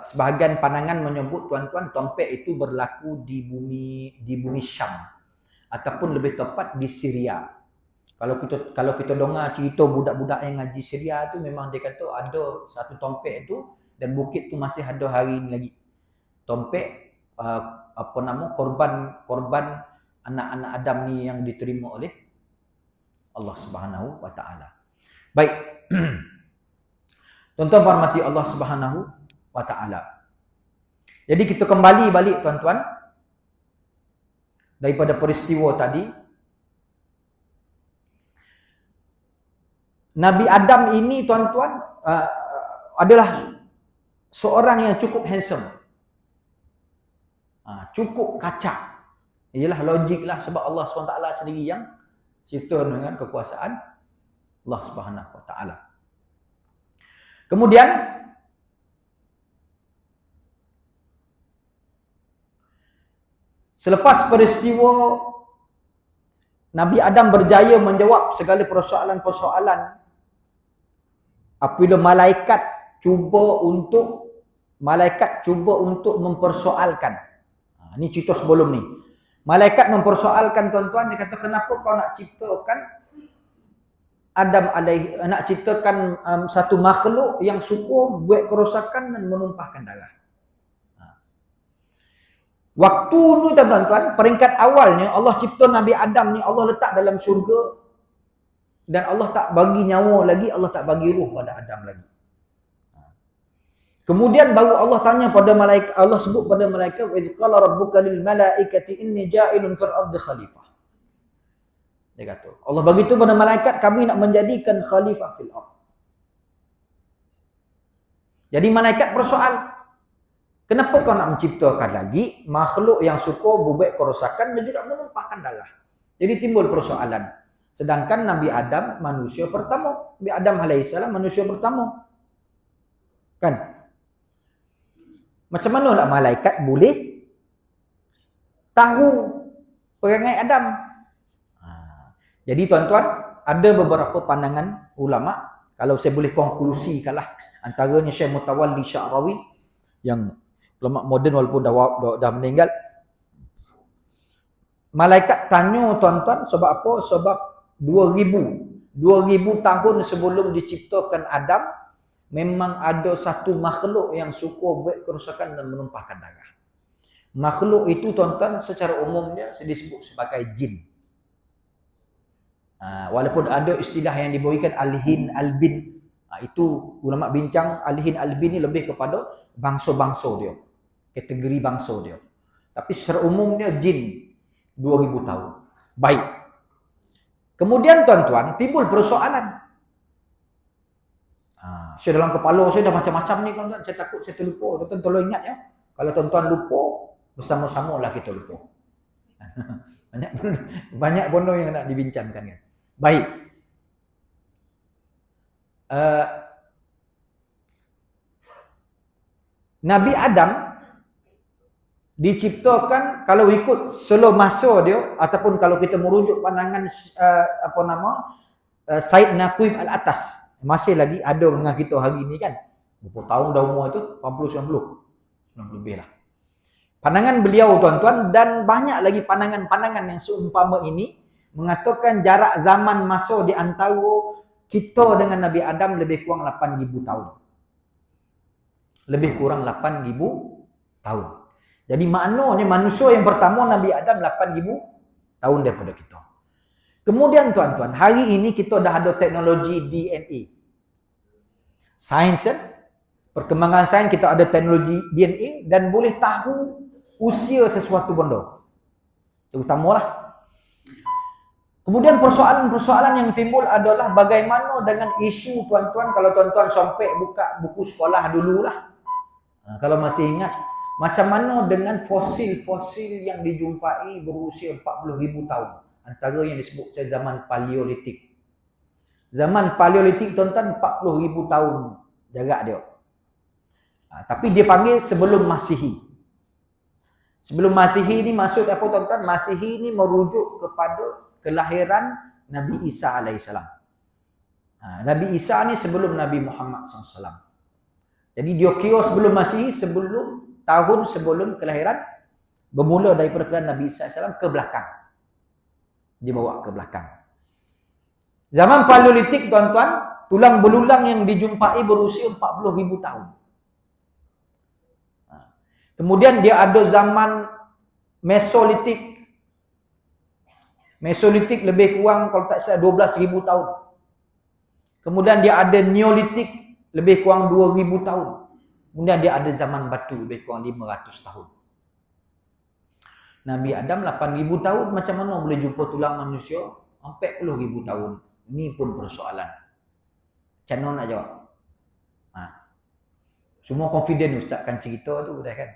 sebahagian pandangan menyebut tuan-tuan tompek itu berlaku di bumi Syam ataupun lebih tepat di Syria. Kalau kita dengar cerita budak-budak yang ngaji Syria tu memang dia kata ada satu tompek tu dan bukit tu masih ada hari ini lagi. Tompek korban anak-anak Adam ni yang diterima oleh Allah Subhanahu wa taala. Baik. Tuan-tuan hormati Allah Subhanahu wa taala. Jadi kita kembali balik tuan-tuan daripada peristiwa tadi. Nabi Adam ini tuan-tuan adalah seorang yang cukup handsome. Cukup kacak. Ialah logiklah sebab Allah SWT sendiri yang cipta dengan kekuasaan Allah Subhanahu wa taala. Kemudian selepas peristiwa Nabi Adam berjaya menjawab segala persoalan-persoalan apabila malaikat cuba untuk mempersoalkan. Ini cerita sebelum ni. Malaikat mempersoalkan tuan-tuan, dia kata kenapa kau nak ciptakan nak ciptakan satu makhluk yang suka buat kerosakan dan menumpahkan darah. Waktu ni tuan-tuan, peringkat awalnya Allah cipta Nabi Adam ni Allah letak dalam syurga dan Allah tak bagi nyawa lagi, Allah tak bagi ruh pada Adam lagi. Kemudian baru Allah tanya pada malaikat, Allah sebut pada malaikat, "Wa idz qala rabbuka lil malaikati inni ja'ilun fil ardi khalifah." Dia kata, Allah bagi tu pada malaikat, kami nak menjadikan khalifah fil ard. Jadi malaikat bersoal, kenapa kau nak menciptakan lagi makhluk yang suka buat kerosakan dan juga menumpahkan darah? Jadi timbul persoalan. Sedangkan Nabi Adam manusia pertama, Nabi Adam alaihissalam manusia pertama. Kan? Macam mana nak malaikat boleh tahu perangai Adam? Jadi tuan-tuan, ada beberapa pandangan ulama, kalau saya boleh konklusikanlah, antaranya Syekh Mutawalli Sya'rawi yang ulama moden walaupun dah meninggal. Malaikat tanya tuan-tuan sebab apa? Sebab 2000 tahun sebelum diciptakan Adam memang ada satu makhluk yang suka buat kerosakan dan menumpahkan darah. Makhluk itu tuan-tuan secara umumnya disebut sebagai jin. Walaupun ada istilah yang diberikan al-hin, al-bin. Itu ulama bincang al-hin, al-bin ni lebih kepada bangsa-bangsa dia. Kategori bangsa dia. Tapi secara umumnya jin 2000 tahun. Baik. Kemudian tuan-tuan timbul persoalan. Saya dalam kepala saya dah macam-macam ni tuan-tuan. Saya takut saya terlupa. Tuan-tuan tolong ingat ya. Kalau tuan-tuan lupa, bersama-samalah kita lupa. Banyak benda yang nak dibincangkan kan. Baik. Nabi Adam diciptakan kalau ikut slow masa dia ataupun kalau kita merujuk pandangan Said Naqib Al-Atas, masih lagi ada dengan kita hari ini kan. Berapa tahun dah umur itu? 90 lebih lah. Pandangan beliau tuan-tuan dan banyak lagi pandangan-pandangan yang seumpama ini mengatakan jarak zaman masa di antara kita dengan Nabi Adam lebih kurang 8,000 tahun. Lebih kurang 8,000 tahun. Jadi maknanya manusia yang pertama Nabi Adam 8,000 tahun daripada kita. Kemudian tuan-tuan, hari ini kita dah ada teknologi DNA. Sains kan? Perkembangan sains, kita ada teknologi DNA dan boleh tahu usia sesuatu benda. Terutamalah. Kemudian persoalan-persoalan yang timbul adalah bagaimana dengan isu tuan-tuan, kalau tuan-tuan sampai buka buku sekolah dululah. Kalau masih ingat, macam mana dengan fosil-fosil yang dijumpai berusia 40,000 tahun. Antara yang disebut zaman Paleolitik. Zaman Paleolitik tuan-tuan 40,000 tahun jarak dia. Tapi dia panggil sebelum Masihi. Sebelum Masihi ni maksud apa tuan-tuan? Masihi ni merujuk kepada kelahiran Nabi Isa alaihissalam. Nabi Isa ni sebelum Nabi Muhammad SAW. Jadi dia kira sebelum Masihi, tahun sebelum kelahiran, bermula daripada kelahiran Nabi Isa alaihissalam ke belakang. Dia bawa ke belakang. Zaman Paleolitik tuan-tuan, tulang belulang yang dijumpai berusia 40,000 tahun. Kemudian dia ada zaman Mesolitik. Mesolitik lebih kurang kalau tak salah 12,000 tahun. Kemudian dia ada Neolitik lebih kurang 2,000 tahun. Kemudian dia ada zaman batu lebih kurang 500 tahun. Nabi Adam 8,000 tahun, macam mana boleh jumpa tulang manusia 40,000 tahun? Ini pun persoalan. Macam mana nak jawab? Semua confident ustaz akan cerita tu dah kan.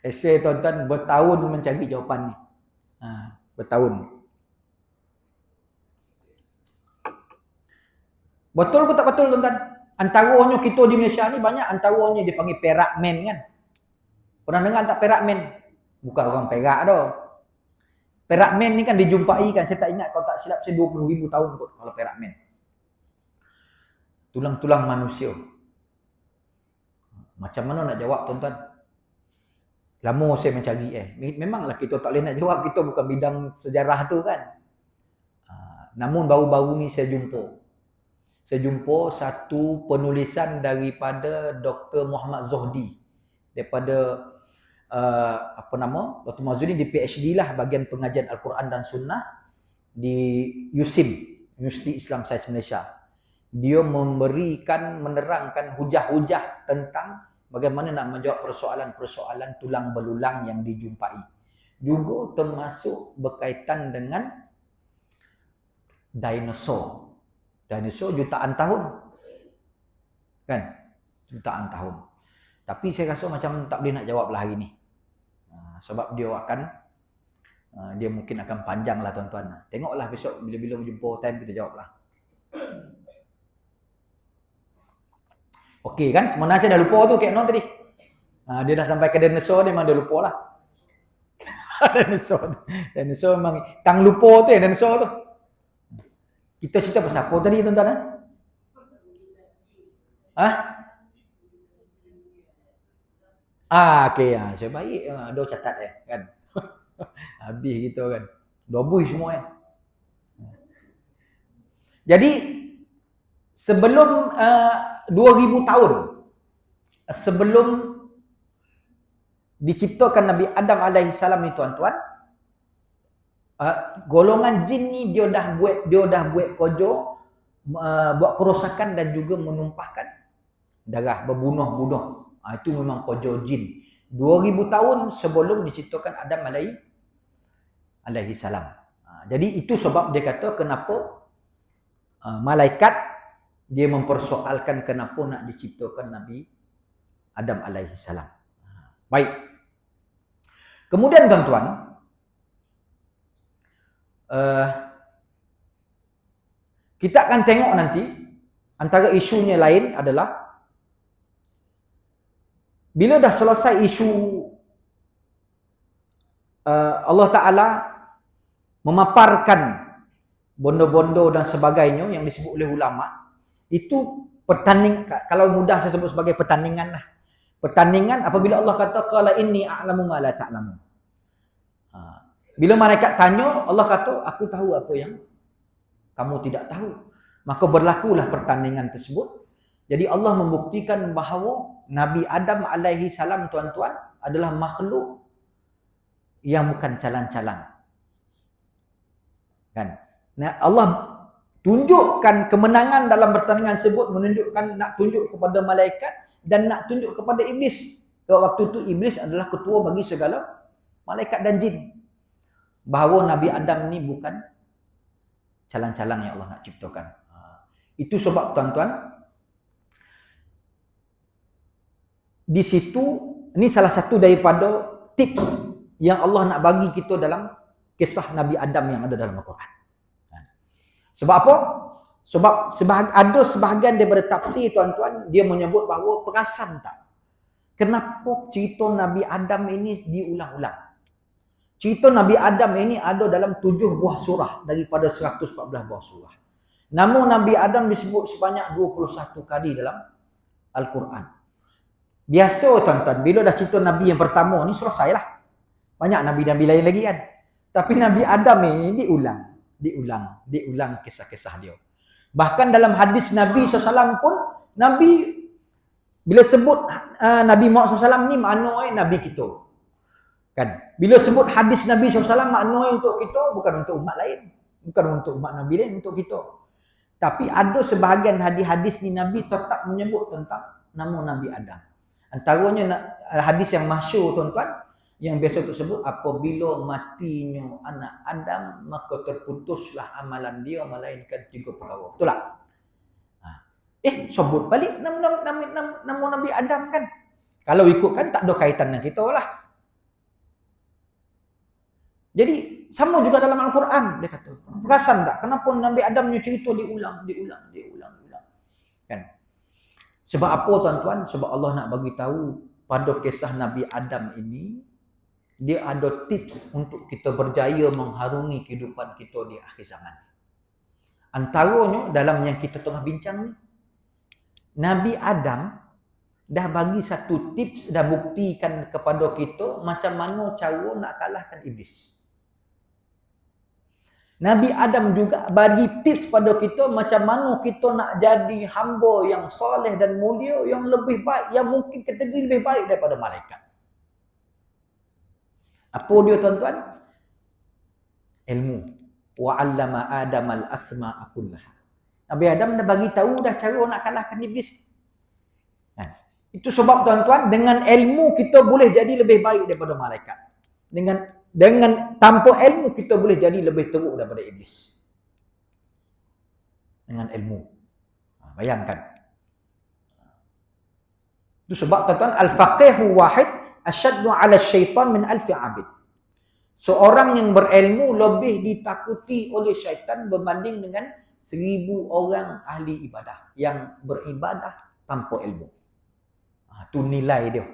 Esei tuan-tuan bertahun mencari jawapan ni. Bertahun. Betul ke tak betul tuan-tuan? Antaranya kita di Malaysia ni banyak antaranya dipanggil Perak Man kan. Pernah dengar tak Perak Man? Bukan orang Perak dah. Perak Man ni kan dijumpai kan, saya tak ingat kalau tak silap saya 20,000 tahun kot kalau Perak Man. Tulang-tulang manusia. Macam mana nak jawab tuan-tuan? Lama saya mencari memanglah kita tak boleh nak jawab, kita bukan bidang sejarah tu kan. Namun baru-baru ni saya jumpa satu penulisan daripada Dr. Muhammad Zohdi daripada Dr. Muhammad Zohdi di PhD lah bahagian pengajian Al-Quran dan Sunnah di USIM, Universiti Islam Sains Malaysia. Dia menerangkan hujah-hujah tentang bagaimana nak menjawab persoalan-persoalan tulang belulang yang dijumpai. Juga termasuk berkaitan dengan dinosaur. Dinosaur jutaan tahun. Kan? Jutaan tahun. Tapi saya rasa macam tak boleh nak jawab lah hari ni. Sebab dia mungkin akan panjang lah tuan-tuan. Tengoklah besok bila-bila berjumpa time kita jawab lah. Okey kan? Mana saya dah lupa tu Kek Non tadi. Dia dah sampai ke dinosaur, dia memang dah lupa lah. Dinosaur memang tang lupa tu dinosaur tu. Kita cerita pasal apa tadi tuan-tuan? Okey, saya baik ada catat kan. Habis kita kan. Dobui semua kan. Jadi sebelum 2000 tahun sebelum diciptakan Nabi Adam alaihissalam ni tuan-tuan, golongan jin ni dia dah buat kerja, buat kerosakan dan juga menumpahkan darah, berbunuh-bunuh. Itu memang kerja jin. 2000 tahun sebelum diciptakan Adam alaihissalam. Jadi itu sebab dia kata kenapa malaikat dia mempersoalkan kenapa nak diciptakan Nabi Adam alaihissalam. Baik. Kemudian tuan-tuan, kita akan tengok nanti antara isunya lain adalah bila dah selesai isu Allah Ta'ala memaparkan bondo-bondo dan sebagainya yang disebut oleh ulama, itu pertandingan, kalau mudah saya sebut sebagai pertandingan lah. Pertandingan apabila Allah kata qala inni a'lamu ma la ta'lamun. Bila malaikat tanya, Allah kata aku tahu apa yang kamu tidak tahu. Maka berlakulah pertandingan tersebut. Jadi Allah membuktikan bahawa Nabi Adam alaihi salam tuan-tuan adalah makhluk yang bukan calang-calang. Kan? Nah, Allah tunjukkan kemenangan dalam pertandingan tersebut, menunjukkan nak tunjuk kepada malaikat dan nak tunjuk kepada iblis. Waktu itu iblis adalah ketua bagi segala malaikat dan jin. Bahawa Nabi Adam ni bukan calang-calang yang Allah nak ciptakan. Itu sebab tuan-tuan, di situ ini salah satu daripada tips yang Allah nak bagi kita dalam kisah Nabi Adam yang ada dalam Al-Quran. Sebab apa? Sebab ada sebahagian daripada tafsir tuan-tuan, dia menyebut bahawa perasan tak? Kenapa cerita Nabi Adam ini diulang-ulang? Cerita Nabi Adam ini ada dalam 7 buah surah daripada 114 buah surah. Nama Nabi Adam disebut sebanyak 21 kali dalam Al-Quran. Biasa tuan-tuan, bila dah cerita Nabi yang pertama ni selesai lah. Banyak Nabi-Nabi lain lagi kan. Tapi Nabi Adam ini diulang kisah-kisah dia. Bahkan dalam hadis Nabi SAW pun, Nabi bila sebut Nabi Muhammad SAW ni maknanya Nabi kita. Kan? Bila sebut hadis Nabi SAW maknanya untuk kita, bukan untuk umat lain. Bukan untuk umat Nabi lain, untuk kita. Tapi ada sebahagian hadis-hadis ni Nabi tetap menyebut tentang nama Nabi Adam. Antaranya hadis yang masyhur tuan-tuan, yang biasa tersebut, apabila matinya anak Adam, maka terputuslah amalan dia melainkan 3 perkara. Betul tak? Sebut balik nama Nabi Adam kan? Kalau ikutkan tak ada kaitan dengan kita lah. Jadi sama juga dalam Al-Quran, dia kata. Perasan tak? Kenapa Nabi Adam punya cerita diulang. Kan? Sebab apa tuan-tuan? Sebab Allah nak bagi tahu pada kisah Nabi Adam ini, dia ada tips untuk kita berjaya mengharungi kehidupan kita di akhir zaman. Antaranya dalam yang kita tengah bincang ni, Nabi Adam dah bagi satu tips, dah buktikan kepada kita macam mana cara nak kalahkan iblis. Nabi Adam juga bagi tips pada kita macam mana kita nak jadi hamba yang soleh dan mulia, yang lebih baik, yang mungkin kategori lebih baik daripada malaikat. Apa dia tuan-tuan? Ilmu. Wa 'allama Adam al-asma'a kullaha. Nabi Adam dah bagi tahu dah cara nak kalahkan iblis. Itu sebab tuan-tuan, dengan ilmu kita boleh jadi lebih baik daripada malaikat. Dengan tanpa ilmu kita boleh jadi lebih teruk daripada iblis. Dengan ilmu. Bayangkan. Itu sebab tuan-tuan, al-faqihu wahid asyaddu 'ala syaitan min alfi 'abid. Seorang yang berilmu lebih ditakuti oleh syaitan berbanding dengan 1000 orang ahli ibadah yang beribadah tanpa ilmu. Itu nilai dia.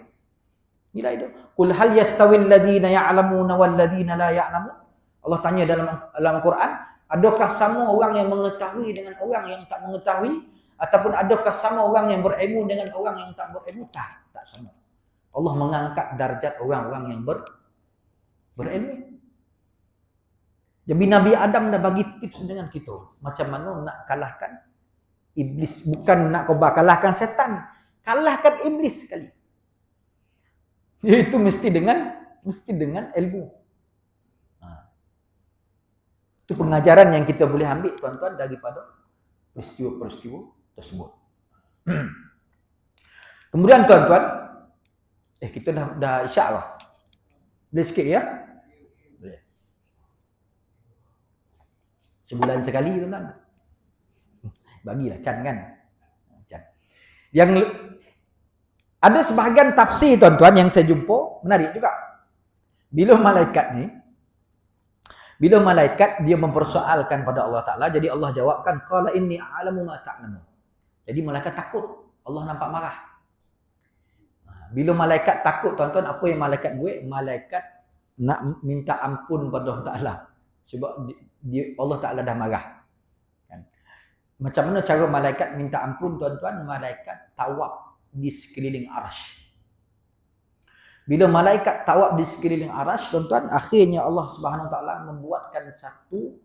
Nilai dia. Qul hal yastawil ladzina ya'lamuna wal ladzina la ya'lamun? Allah tanya dalam Al-Quran, adakah sama orang yang mengetahui dengan orang yang tak mengetahui, ataupun adakah sama orang yang berilmu dengan orang yang tak berilmu? Tak sama. Allah mengangkat darjat orang-orang yang berilmu. Jadi Nabi Adam dah bagi tips dengan kita macam mana nak kalahkan iblis. Bukan nak kalahkan setan, kalahkan iblis sekali. Iaitu mesti dengan ilmu. Itu pengajaran yang kita boleh ambil tuan-tuan daripada peristiwa-peristiwa tersebut. Kemudian tuan-tuan, kita dah isyak lah. Boleh sikit ya? Boleh. Sebulan sekali tuan-tuan. Bagilah Chan kan. Chan. Yang ada sebahagian tafsir tuan-tuan yang saya jumpa menarik juga. Bila malaikat dia mempersoalkan pada Allah Taala, jadi Allah jawabkan qala inni a'lamu ma ta'lamun. Jadi malaikat takut, Allah nampak marah. Bila malaikat takut tuan-tuan, apa yang malaikat buat? Malaikat nak minta ampun pada Allah Taala sebab Allah Taala dah marah. Kan? Macam mana cara malaikat minta ampun tuan-tuan? Malaikat tawaf di sekeliling arasy. Bila malaikat tawaf di sekeliling arasy tuan-tuan, akhirnya Allah Subhanahu Wa Taala membuatkan satu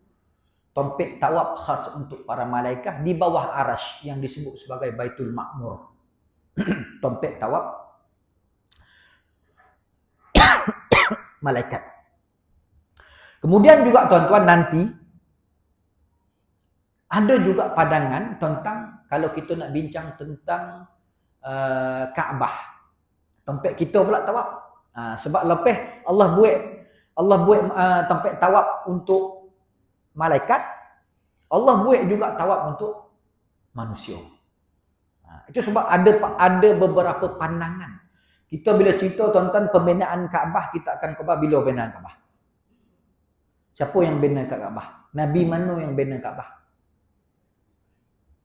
tompek tawaf khas untuk para malaikat di bawah arasy yang disebut sebagai Baitul Ma'mur. Tompek tawaf malaikat. Kemudian juga tuan-tuan nanti Ada juga pandangan tentang kalau kita nak bincang tentang Kaabah. Tempat kita pula tawaf. Sebab lepas Allah buat tempat tawaf untuk malaikat, Allah buat juga tawaf untuk manusia. Itu sebab ada beberapa pandangan. Kita bila cerita tentang pembinaan Kaabah, kita akan khabar bila pembinaan Kaabah. Siapa yang bina Kaabah? Nabi mana yang bina Kaabah?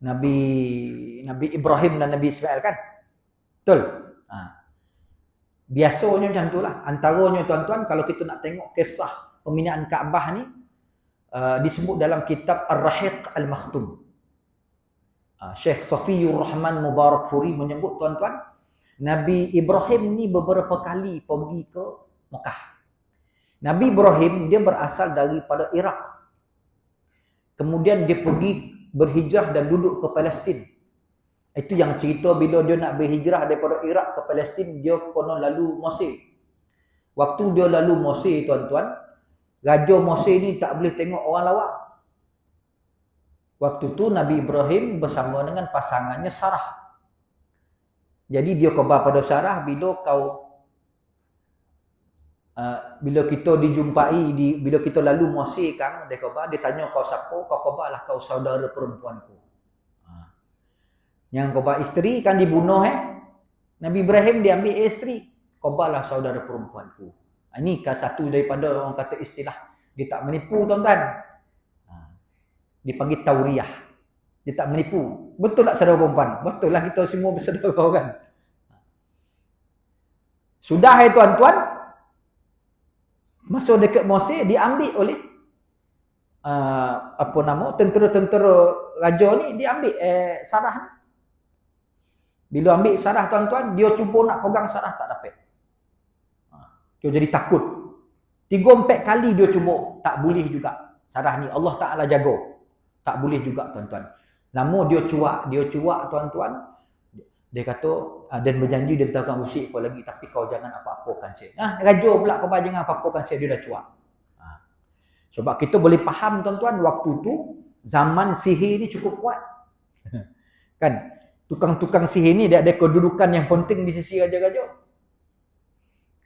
Nabi Ibrahim dan Nabi Ismail kan? Betul? Biasanya macam itulah. Antaranya tuan-tuan, kalau kita nak tengok kisah pembinaan Kaabah ni, disebut dalam kitab Ar-Rahiq Al-Makhtum. Syekh Safiyur Rahman Mubarakfuri menyebut tuan-tuan, Nabi Ibrahim ni beberapa kali pergi ke Mekah. Nabi Ibrahim dia berasal daripada Iraq. Kemudian dia pergi berhijrah dan duduk ke Palestin. Itu yang cerita bila dia nak berhijrah daripada Iraq ke Palestin, dia kena lalu Mesir. Waktu dia lalu Mesir tuan-tuan, Raja Mesir ni tak boleh tengok orang lawak. Waktu tu Nabi Ibrahim bersama dengan pasangannya Sarah. Jadi dia khabar pada Sarah, bila kita dijumpai bila kita lalu Mesir kan, dia khabar, dia tanya kau siapa, kau khabarlah kau saudara perempuanku. Yang khabar isteri kan dibunuh Nabi Ibrahim dia ambil isteri, khabarlah saudara perempuanku. Ini kan satu daripada orang kata istilah dia tak menipu tuan-tuan. Dipanggil tauriah. Dia tak menipu. Betul tak saudara perempuan? Betul lah, kita semua bersaudara kan. Sudah tuan-tuan, masuk dekat Mesir, diambil oleh tentera-tentera raja ni, diambil Sarah ni. Bila ambil Sarah tuan-tuan, dia cuba nak pegang Sarah tak dapat. Dia jadi takut. 3-4 kali dia cuba, tak boleh juga. Sarah ni Allah Ta'ala jaga. Tak boleh juga tuan-tuan. Lama dia cuak tuan-tuan. Dia kata, dan berjanji dia tak akan usik kau lagi, tapi kau jangan apa-apakan saya. Raja pula kau jangan apa-apakan saya, dia dah cuak. Sebab kita boleh faham tuan-tuan, waktu tu zaman sihir ni cukup kuat. Kan? Tukang-tukang sihir ni dia ada kedudukan yang penting di sisi raja-raja.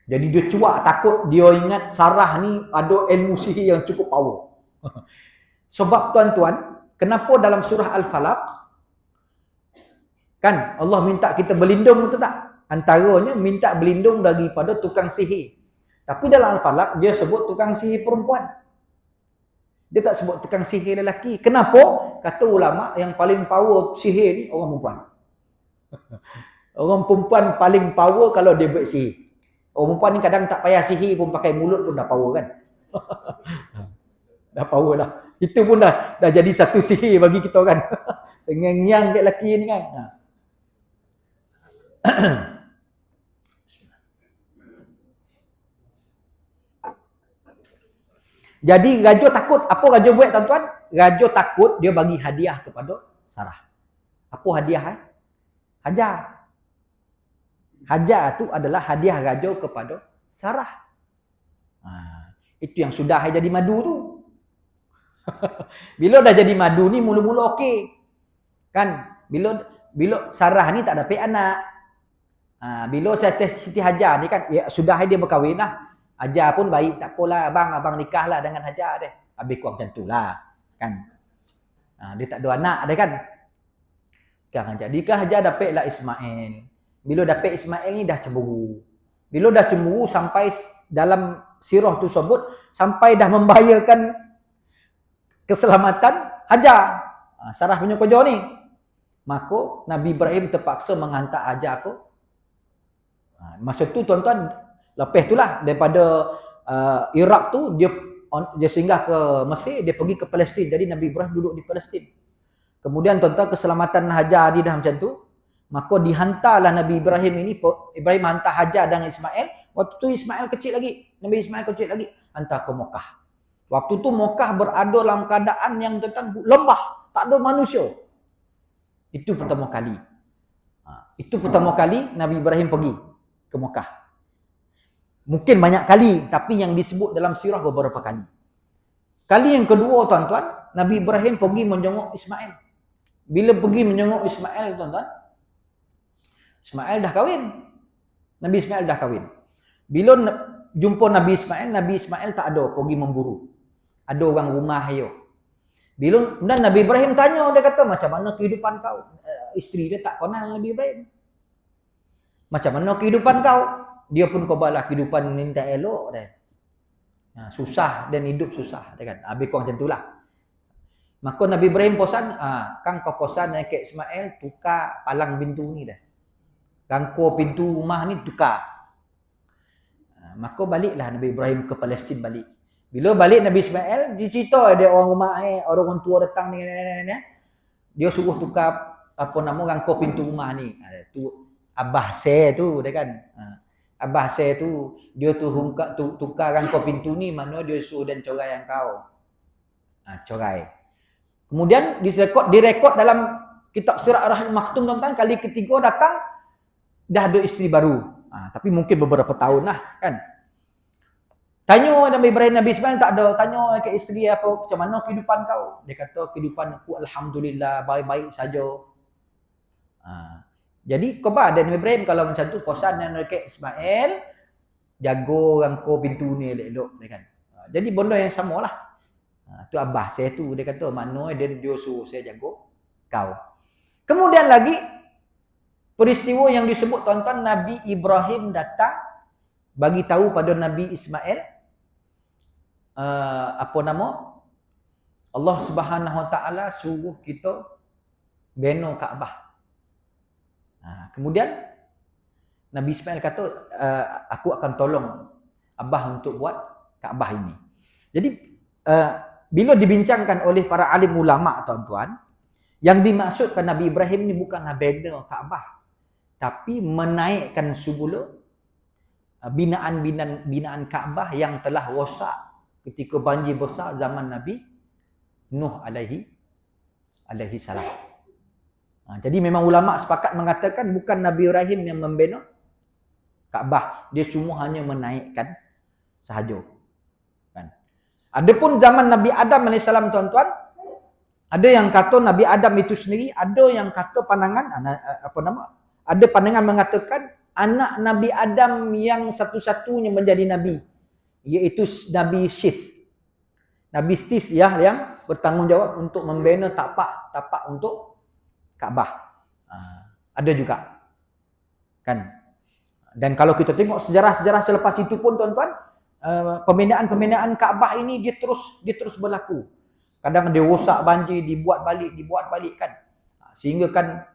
Jadi dia cuak, takut, dia ingat Sarah ni ada ilmu sihir yang cukup power. Sebab tuan-tuan, kenapa dalam surah Al-Falaq kan Allah minta kita berlindung, betul tak? Antaranya minta berlindung daripada tukang sihir. Tapi dalam Al-Falaq dia sebut tukang sihir perempuan. Dia tak sebut tukang sihir lelaki. Kenapa? Kata ulama yang paling power sihir ni orang perempuan. Orang perempuan paling power kalau dia buat sihir. Orang perempuan ni kadang tak payah sihir pun, pakai mulut pun dah power kan. Dah power dah. Itu pun dah jadi satu sihir bagi kita kan. Tengang-nyang kat lelaki ni kan. Jadi raja takut. Apa raja buat tuan-tuan? Raja takut, dia bagi hadiah kepada Sarah. Apa hadiah? Hajar. Hajar tu adalah hadiah raja kepada Sarah. Itu yang sudah jadi madu tu. Bila dah jadi madu ni mula-mula okey. Kan? Bila Sarah ni tak dapat anak. Bila Siti Hajar ni kan, ya sudah dia berkahwin lah. Hajar pun baik, tak apalah abang nikah lah dengan Hajar deh. Habis kurang macam tu lah. Kan? Dia tak ada anak dia kan. Kan jadikah Hajar dapatlah Ismail. Bila dapat Ismail ni dah cemburu. Bila dah cemburu sampai dalam sirah tu sebut, sampai dah membahayakan keselamatan Hajar. Sarah punya kerja ni. Maka Nabi Ibrahim terpaksa menghantar Hajar ke. Masa tu tuan-tuan, lepas itulah daripada Iraq tu dia singgah ke Mesir, dia pergi ke Palestin. Jadi Nabi Ibrahim duduk di Palestin. Kemudian tuan-tuan keselamatan Hajar dia dah macam tu, maka dihantarlah Nabi Ibrahim ini, Ibrahim hantar Hajar dan Ismail. Waktu tu Ismail kecil lagi, Nabi Ismail kecil lagi, hantar ke Mekah. Waktu tu Mekah berada dalam keadaan yang tuan-tuan lembah, tak ada manusia. Itu pertama kali. Itu pertama kali Nabi Ibrahim pergi ke Mekah. Mungkin banyak kali, tapi yang disebut dalam sirah beberapa kali. Kali yang kedua tuan-tuan, Nabi Ibrahim pergi menjenguk Ismail. Bila pergi menjenguk Ismail tuan-tuan, Ismail dah kahwin. Nabi Ismail dah kahwin. Bila jumpa Nabi Ismail tak ada pergi memburu. Ada orang rumah dia. Dan Nabi Ibrahim tanya, dia kata, macam mana kehidupan kau? Isteri dia tak kenal Nabi Ibrahim. Macam mana kehidupan kau? Dia pun khabarlah kehidupan ni tak elok dah. Susah dan hidup susah, kan? Habis kau macam itulah. Maka Nabi Ibrahim pesan, kang kau pesan ke Ismail tukar palang pintu ni dah. Rangkau pintu rumah ni tukar. Maka baliklah Nabi Ibrahim ke Palestin balik. Bila balik Nabi Ismail, dicerita ada orang rumah orang tua datang ni, dia suruh tukar rangkau pintu rumah ni. Tu Abah saya tu dah kan. Abah saya tu dia tu tukar rangkau pintu ni, mana dia suruh dan corai yang kau. Corai. Kemudian direkod dalam kitab Sirat Rahim Maktum tuan-tuan, kali ketiga datang dah ada isteri baru. Tapi mungkin beberapa tahun lah kan. Tanya Nabi Ibrahim, Nabi Ismail tak ada. Tanya ke isteri apa, macam mana kehidupan kau? Dia kata kehidupan aku alhamdulillah baik-baik saja. Jadi khabar dan Nabi Ibrahim kalau macam tu pesan yang ke Ismail, jaga rangkau pintu ni elok-elok kan. Jadi benda yang samalah. Tu abah saya tu dia kata makna dia suruh saya jaga kau. Kemudian lagi peristiwa yang disebut tuan-tuan, Nabi Ibrahim datang bagi tahu pada Nabi Ismail Allah Subhanahu Wa Taala suruh kita bina Kaabah. Kemudian Nabi Ismail kata aku akan tolong abah untuk buat Kaabah ini. Jadi bila dibincangkan oleh para alim ulama tuan-tuan, yang dimaksudkan Nabi Ibrahim ini bukanlah bina Kaabah, tapi menaikkan semula binaan Kaabah yang telah rosak ketika banjir besar zaman Nabi Nuh alaihi salam. Jadi memang ulama sepakat mengatakan bukan Nabi Ibrahim yang membina Kaabah, dia semua hanya menaikkan sahaja. Kan? Adapun zaman Nabi Adam AS tuan-tuan, ada yang kata Nabi Adam itu sendiri, ada yang kata ada pandangan mengatakan anak Nabi Adam yang satu-satunya menjadi nabi, iaitu Nabi Syith. Nabi Syith yang bertanggungjawab untuk membina tapak untuk Kaabah. Ada juga. Kan? Dan kalau kita tengok sejarah-sejarah selepas itu pun tuan-tuan, pembinaan Kaabah ini dia terus berlaku. Kadang dia rosak banjir, dibuat balik kan. Sehingga kan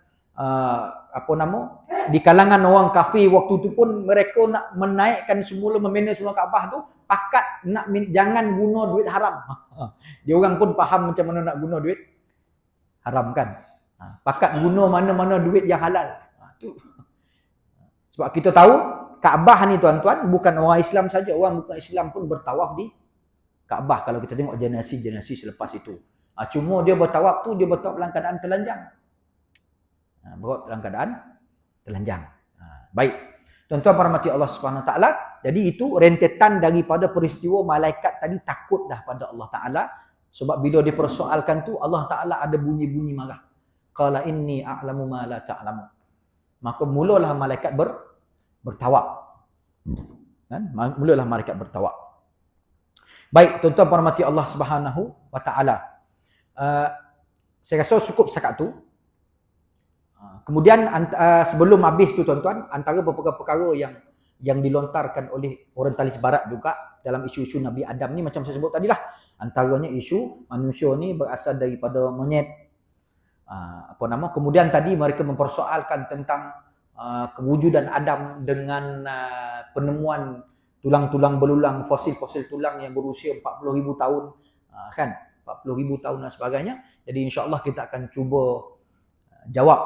di kalangan orang kafir waktu itu pun mereka nak menaikkan semula, membina semula Kaabah tu pakat nak jangan guna duit haram. Dia orang pun faham macam mana nak guna duit haram kan. Pakat guna mana-mana duit yang halal. Tu. Sebab kita tahu Kaabah ni tuan-tuan bukan orang Islam saja, orang bukan Islam pun bertawaf di Kaabah kalau kita tengok generasi selepas itu. Cuma dia bertawaf dalam keadaan telanjang. Baik. Tuan-tuan rahmati Allah Subhanahu Wa Taala, jadi itu rentetan daripada peristiwa malaikat tadi takut dah pada Allah Taala, sebab bila dipersoalkan tu Allah Taala ada bunyi-bunyi marah. Qala inni a'lamu ma la ta'lamu. Maka mulalah malaikat bertawab. Kan? Mulalah malaikat bertawab. Baik, tuan-tuan rahmati Allah Subhanahu Wa Taala. Saya rasa cukup setakat tu. Kemudian sebelum habis tu tuan-tuan, antara beberapa perkara yang dilontarkan oleh orientalis barat juga dalam isu-isu Nabi Adam ni macam saya sebut tadilah, antaranya isu manusia ni berasal daripada monyet. Kemudian tadi mereka mempersoalkan tentang kewujudan Adam dengan penemuan tulang-tulang belulang, fosil-fosil tulang yang berusia 40,000 tahun, kan? 40,000 tahun dan sebagainya. Jadi insya-Allah kita akan cuba jawab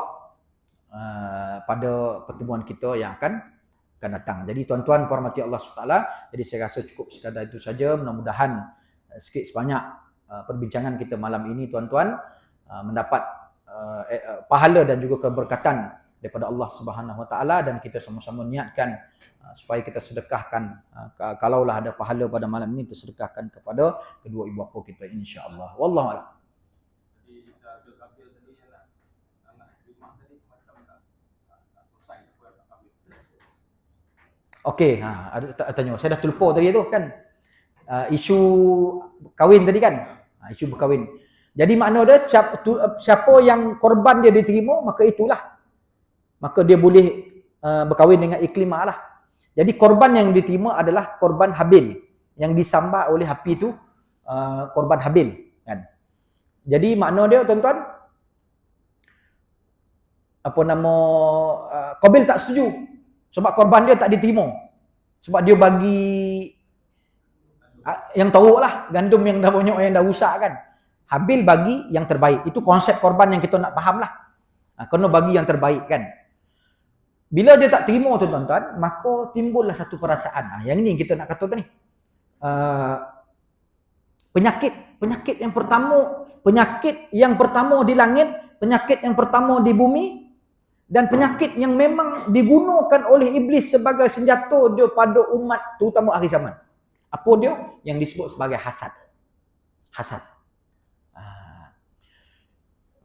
pada pertemuan kita yang akan datang. Jadi tuan-tuan hormati Allah SWT, jadi saya rasa cukup sekadar itu saja. Mudah-mudahan sikit sebanyak perbincangan kita malam ini tuan-tuan mendapat pahala dan juga keberkatan daripada Allah Subhanahu Wa Taala, dan kita sama-sama niatkan supaya kita sedekahkan, kalaulah ada pahala pada malam ini, tersedekahkan kepada kedua ibu bapa kita, insya-Allah. Wallahu a'lam. Okey, ada tanya. Saya dah terlupa tadi tu kan. Isu kahwin tadi kan. Isu berkahwin. Jadi makna dia siapa yang korban dia diterima, maka itulah. Maka dia boleh berkahwin dengan iklimah lah. Jadi korban yang diterima adalah korban Habil yang disambar oleh api tu, korban Habil kan. Jadi makna dia tuan-tuan, Qabil tak setuju sebab korban dia tak diterima. Sebab dia bagi yang teruk lah, gandum yang dah banyak yang dah rusak kan. Habil bagi yang terbaik. Itu konsep korban yang kita nak faham lah. Kena bagi yang terbaik kan. Bila dia tak terima tuan-tuan, maka timbullah satu perasaan. Yang ni kita nak kata tadi. Penyakit yang pertama di langit, penyakit yang pertama di bumi, dan penyakit yang memang digunakan oleh iblis sebagai senjata dia pada umat, terutama akhir zaman. Apa dia? Yang disebut sebagai hasad. Hasad.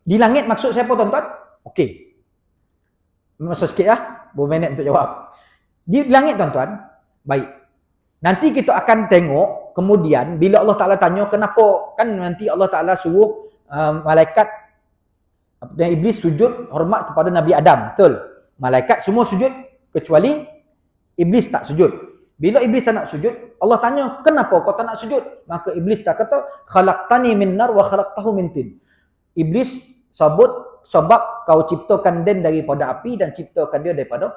Di langit maksud saya apa tuan-tuan? Okey. Masa sikit lah. Berapa minit untuk jawab. Di langit tuan-tuan, baik. Nanti kita akan tengok, kemudian bila Allah Ta'ala tanya kenapa, kan nanti Allah Ta'ala suruh malaikat dan iblis sujud hormat kepada Nabi Adam. Betul? Malaikat semua sujud kecuali iblis tak sujud. Bila iblis tak nak sujud, Allah tanya, kenapa kau tak nak sujud? Maka iblis tak kata, khalaqtani min nar wa khalaqtahu min tin. Iblis sebab kau ciptakan dia daripada api dan ciptakan dia daripada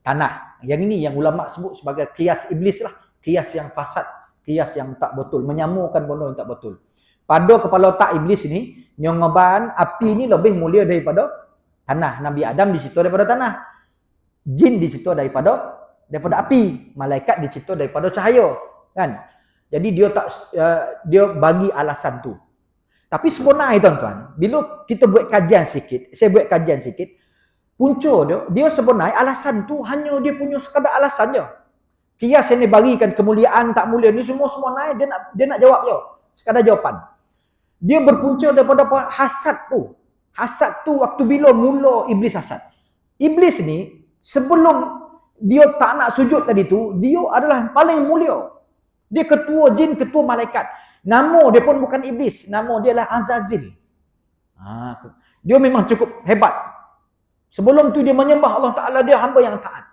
tanah. Yang ini yang ulama sebut sebagai kias iblis lah. Kias yang fasad, kias yang tak betul, menyamakan benda yang tak betul. Pada kepala otak iblis ni, nyongoban api ni lebih mulia daripada tanah. Nabi Adam dicipta daripada tanah. Jin dicipta daripada api. Malaikat dicipta daripada cahaya, kan? Jadi dia bagi alasan tu. Tapi sebenarnya tuan-tuan, bila kita buat kajian sikit, saya buat kajian sikit, punca dia sebenarnya alasan tu hanya dia punya sekadar alasan je. Kias yang dia berikan kemuliaan tak mulia ni semua naik, dia nak jawab je. Sekadar jawapan. Dia berpunca daripada hasad tu. Hasad tu waktu bila mula iblis hasad. Iblis ni sebelum dia tak nak sujud tadi tu, dia adalah paling mulia. Dia ketua jin, ketua malaikat. Nama dia pun bukan iblis, nama dia adalah Azazil. Dia memang cukup hebat. Sebelum tu dia menyembah Allah Ta'ala, dia hamba yang taat.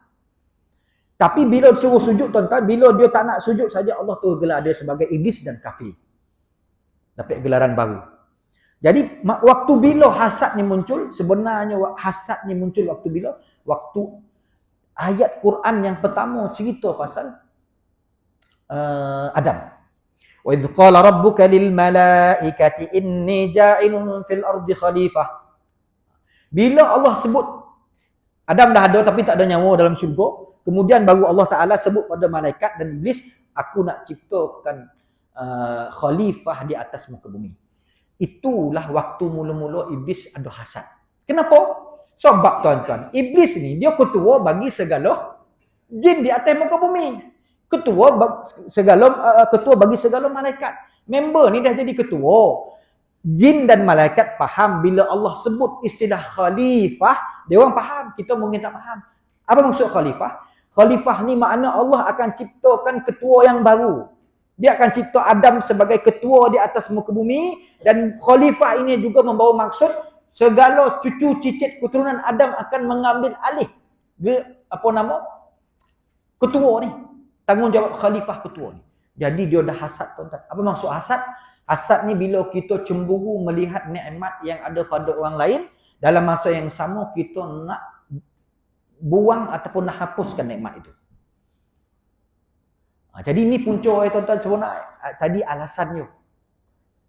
Tapi bila suruh sujud tuan-tuan, bila dia tak nak sujud saja, Allah tu gelar dia sebagai iblis dan kafir. Dapat gelaran baru. Jadi waktu bila hasad ni muncul, sebenarnya hasad ni muncul waktu bila? Waktu ayat Quran yang pertama cerita pasal Adam. Wa idh qala rabbuka lil malaikati inni ja'ilun fil ardi khalifah. Bila Allah sebut Adam dah ada tapi tak ada nyawa dalam syurga, kemudian baru Allah Ta'ala sebut pada malaikat dan iblis, aku nak ciptakan khalifah di atas muka bumi. Itulah waktu mula-mula iblis ada hasad. Kenapa? Sebab tuan-tuan, iblis ni dia ketua bagi segala jin di atas muka bumi. Ketua bagi segala malaikat. Member ni dah jadi ketua. Jin dan malaikat faham bila Allah sebut istilah khalifah, dia orang faham, kita mungkin tak faham. Apa maksud khalifah? Khalifah ni makna Allah akan ciptakan ketua yang baru. Dia akan cipta Adam sebagai ketua di atas muka bumi, dan khalifah ini juga membawa maksud segala cucu cicit keturunan Adam akan mengambil alih ketua ni. Tanggungjawab khalifah ketua ni. Jadi dia dah hasad tuan-tuan. Apa maksud hasad? Hasad ni bila kita cemburu melihat nikmat yang ada pada orang lain, dalam masa yang sama kita nak buang ataupun nak hapuskan nikmat itu. Jadi ini punca tuan-tuan sebenarnya. Tadi alasannya.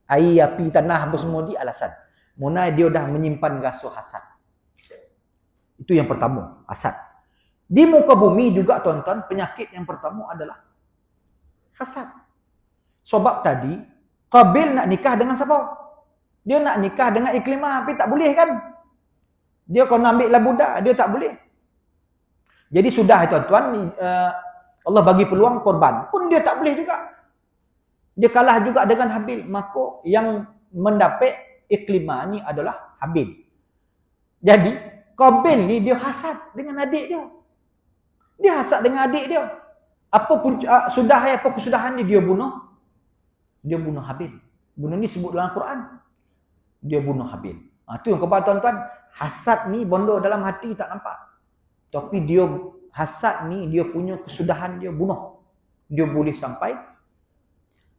Air, api, tanah, apa semua di alasan. Mula dia dah menyimpan rasa hasad. Itu yang pertama, hasad. Di muka bumi juga tuan-tuan, penyakit yang pertama adalah hasad. Sebab tadi, Qabil nak nikah dengan siapa? Dia nak nikah dengan Iklimah, tapi tak boleh kan? Dia kalau nak ambil lah budak, dia tak boleh. Jadi sudah tuan-tuan, Allah bagi peluang korban. Pun dia tak boleh juga. Dia kalah juga dengan Habil. Maka yang mendapat iklimah ni adalah Habil. Jadi, Qabil ni dia hasad dengan adik dia. Dia hasad dengan adik dia. Apa pun apa kesudahan ni dia bunuh? Dia bunuh Habil. Bunuh ni sebut dalam Quran. Dia bunuh Habil. Itu yang kepada tuan-tuan, hasad ni bondo dalam hati tak nampak. Tapi dia hasad ni dia punya kesudahan dia bunuh. Dia boleh sampai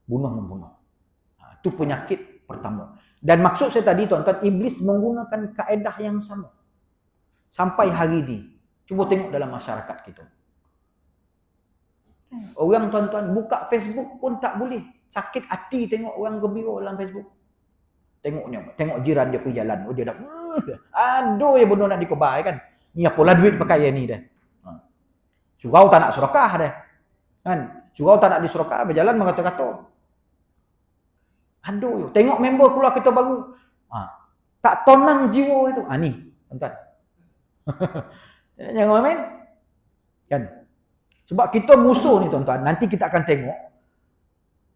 bunuh-membunuh. Itu penyakit pertama. Dan maksud saya tadi tuan-tuan, iblis menggunakan kaedah yang sama. Sampai hari ini. Cuba tengok dalam masyarakat kita. Orang tuan-tuan buka Facebook pun tak boleh. Sakit hati tengok orang gembira dalam Facebook. Tengok jiran dia pergi jalan. Oh dia dah aduh ya benda nak dikobai kan. Ni apalah duit pakai ni dah. Surau tak nak sedekah dah. Kan? Surau tak nak disedekah berjalan mengata-kata. Aduh, tengok member keluar kita baru. Tak tonang jiwa itu. Ni, tuan-tuan. Jangan main. Kan? Sebab kita musuh ni tuan-tuan, nanti kita akan tengok.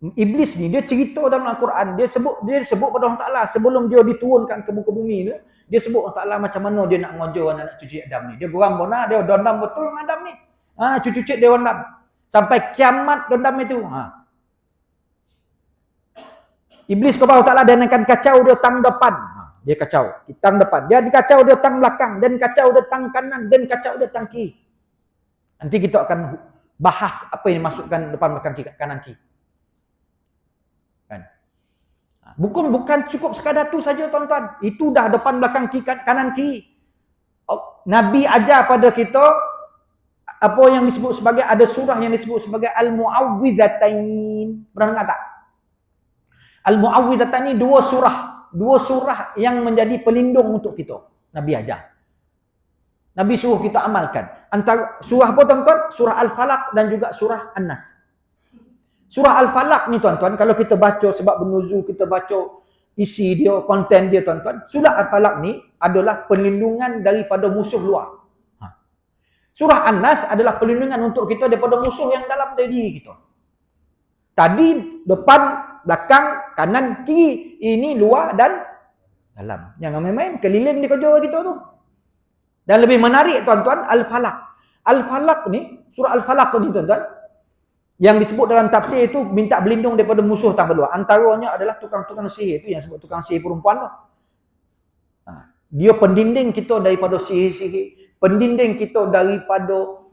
Iblis ni dia cerita dalam Al-Quran, dia sebut pada Allah Taala sebelum dia diturunkan ke muka bumi ni, dia sebut Allah Taala macam mana dia nak ngojo anak cucu Adam ni. Dia geram bona, dia dendam betul dengan Adam ni. Cucu-cucu dia dendam. Sampai kiamat dendam itu. Iblis kepada Allah Taala dan akan kacau dia tang depan. Dia kacau, tang depan. Dia dikacau dia tang belakang, dan kacau dia tang kanan, dan kacau dia tang kiri. Nanti kita akan bahas apa yang dimasukkan depan belakang kiri, kanan kiri. Kan? Bukan cukup sekadar tu saja tuan-tuan. Itu dah depan belakang kiri, kanan kiri. Nabi ajar pada kita apa yang disebut sebagai, ada surah yang disebut sebagai Al-Mu'awwidhatain. Pernah dengar tak? Al-Mu'awwidhatain ni dua surah yang menjadi pelindung untuk kita. Nabi ajar. Nabi suruh kita amalkan. Antara surah apa tuan-tuan? Surah Al-Falaq dan juga surah An-Nas. Surah Al-Falaq ni tuan-tuan, kalau kita baca sebab bernuzul, kita baca isi dia, konten dia tuan-tuan. Surah Al-Falaq ni adalah perlindungan daripada musuh luar. Surah An-Nas adalah perlindungan untuk kita daripada musuh yang dalam diri kita. Tadi depan, belakang, kanan, kiri. Ini luar dan dalam. Jangan main-main, keliling di kerja kita tu. Dan lebih menarik tuan-tuan, Al-Falaq. Al-Falaq ni, surah Al-Falaq ni tuan-tuan, yang disebut dalam tafsir itu minta berlindung daripada musuh tak berluar. Antaranya adalah tukang-tukang sihir. Itu yang sebut tukang sihir perempuan tu. Dia pendinding kita daripada sihir-sihir. Pendinding kita daripada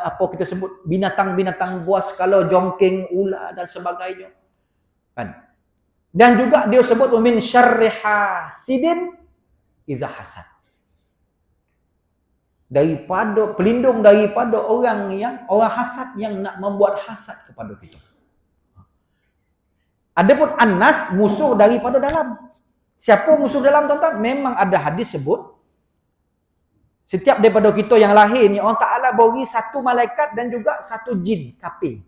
apa kita sebut binatang-binatang buas, kalau jongking, ular dan sebagainya. Kan? Dan juga dia sebut min syarri hasidin idza hasad. Pelindung daripada orang hasad yang nak membuat hasad kepada kita. Adapun An-Nas, musuh daripada dalam. Siapa musuh dalam tuan-tuan? Memang ada hadis sebut setiap daripada kita yang lahir ni Allah Taala beri satu malaikat dan juga satu jin kafir.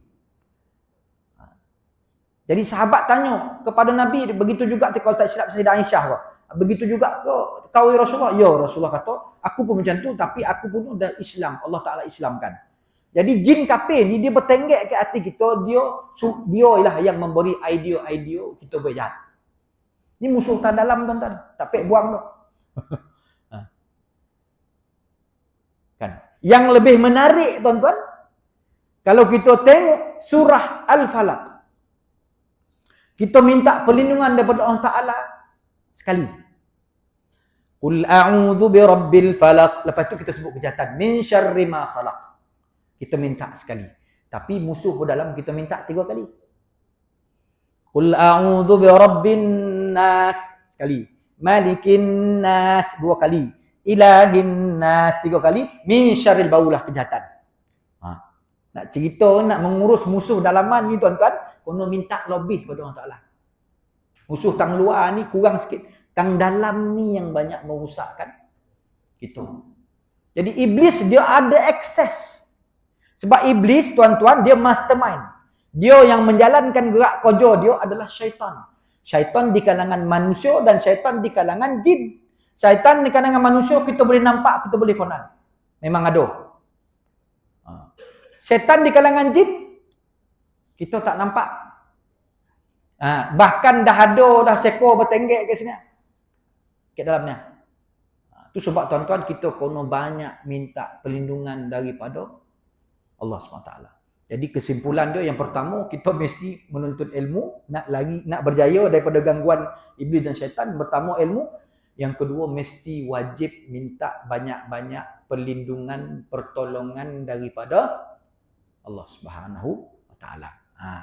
Jadi sahabat tanya kepada Nabi, begitu juga kalau tak silap Sayyidah Aisyah kau. Begitu juga kau Rasulullah. Ya, Rasulullah kata, aku pun macam tu tapi aku pun dah Islam. Allah Taala Islamkan. Jadi jin kafir ni dia bertenggek ke hati kita, dia lah yang memberi idea-idea kita berjahat. Ni musuh tak dalam tuan-tuan. Tak payah buang tu. Kan? Yang lebih menarik tuan-tuan, kalau kita tengok surah Al-Falaq. Kita minta perlindungan daripada Allah Taala sekali. Qul a'udzu birabbil falaq. Lepas tu kita sebut kejahatan min syarri ma khalaq. Kita minta sekali. Tapi musuh dalam kita minta 3 kali. Qul a'udzu birabbin nas sekali. Malikin nas 2 kali. Ilahin nas 3 kali. Min syarril baulah kejahatan. Nak cerita, nak mengurus musuh dalaman ni tuan-tuan, kena minta lebih kepada Allah Taala. Musuh tang luar ni kurang sikit. Tang dalam ni yang banyak merosakkan kita. Jadi iblis dia ada akses. Sebab iblis tuan-tuan dia mastermind. Dia yang menjalankan gerak kerja dia adalah syaitan. Syaitan di kalangan manusia dan syaitan di kalangan jin. Syaitan di kalangan manusia kita boleh nampak, kita boleh kenal. Memang ada. Syaitan di kalangan jin kita tak nampak. Bahkan dah ada dah sekor bertenggek kat sini. Kat dalamnya. Itu sebab tuan-tuan kita kena banyak minta perlindungan daripada Allah SWT. Jadi kesimpulan dia yang pertama, kita mesti menuntut ilmu, nak berjaya daripada gangguan iblis dan syaitan. Pertama ilmu, yang kedua mesti wajib minta banyak-banyak perlindungan, pertolongan daripada Allah Subhanahu Wa Taala.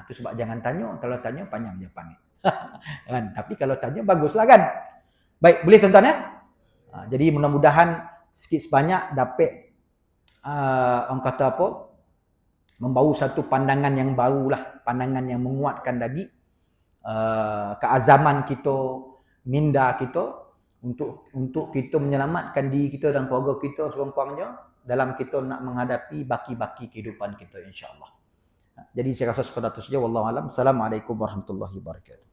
Itu sebab jangan tanya, kalau tanya panjang jawapan ni. Kan? Tapi kalau tanya baguslah kan. Baik, boleh tuan-tuan ya? Jadi mudah-mudahan sikit sebanyak dapat orang kata apa? Membawa satu pandangan yang barulah, pandangan yang menguatkan lagi keazaman kita, minda kita untuk kita menyelamatkan diri kita dan keluarga kita sekurang-kurangnya dalam kita nak menghadapi baki-baki kehidupan kita insya-Allah. Jadi saya rasa sekadar itu saja, wallahu alam. Assalamualaikum warahmatullahi wabarakatuh.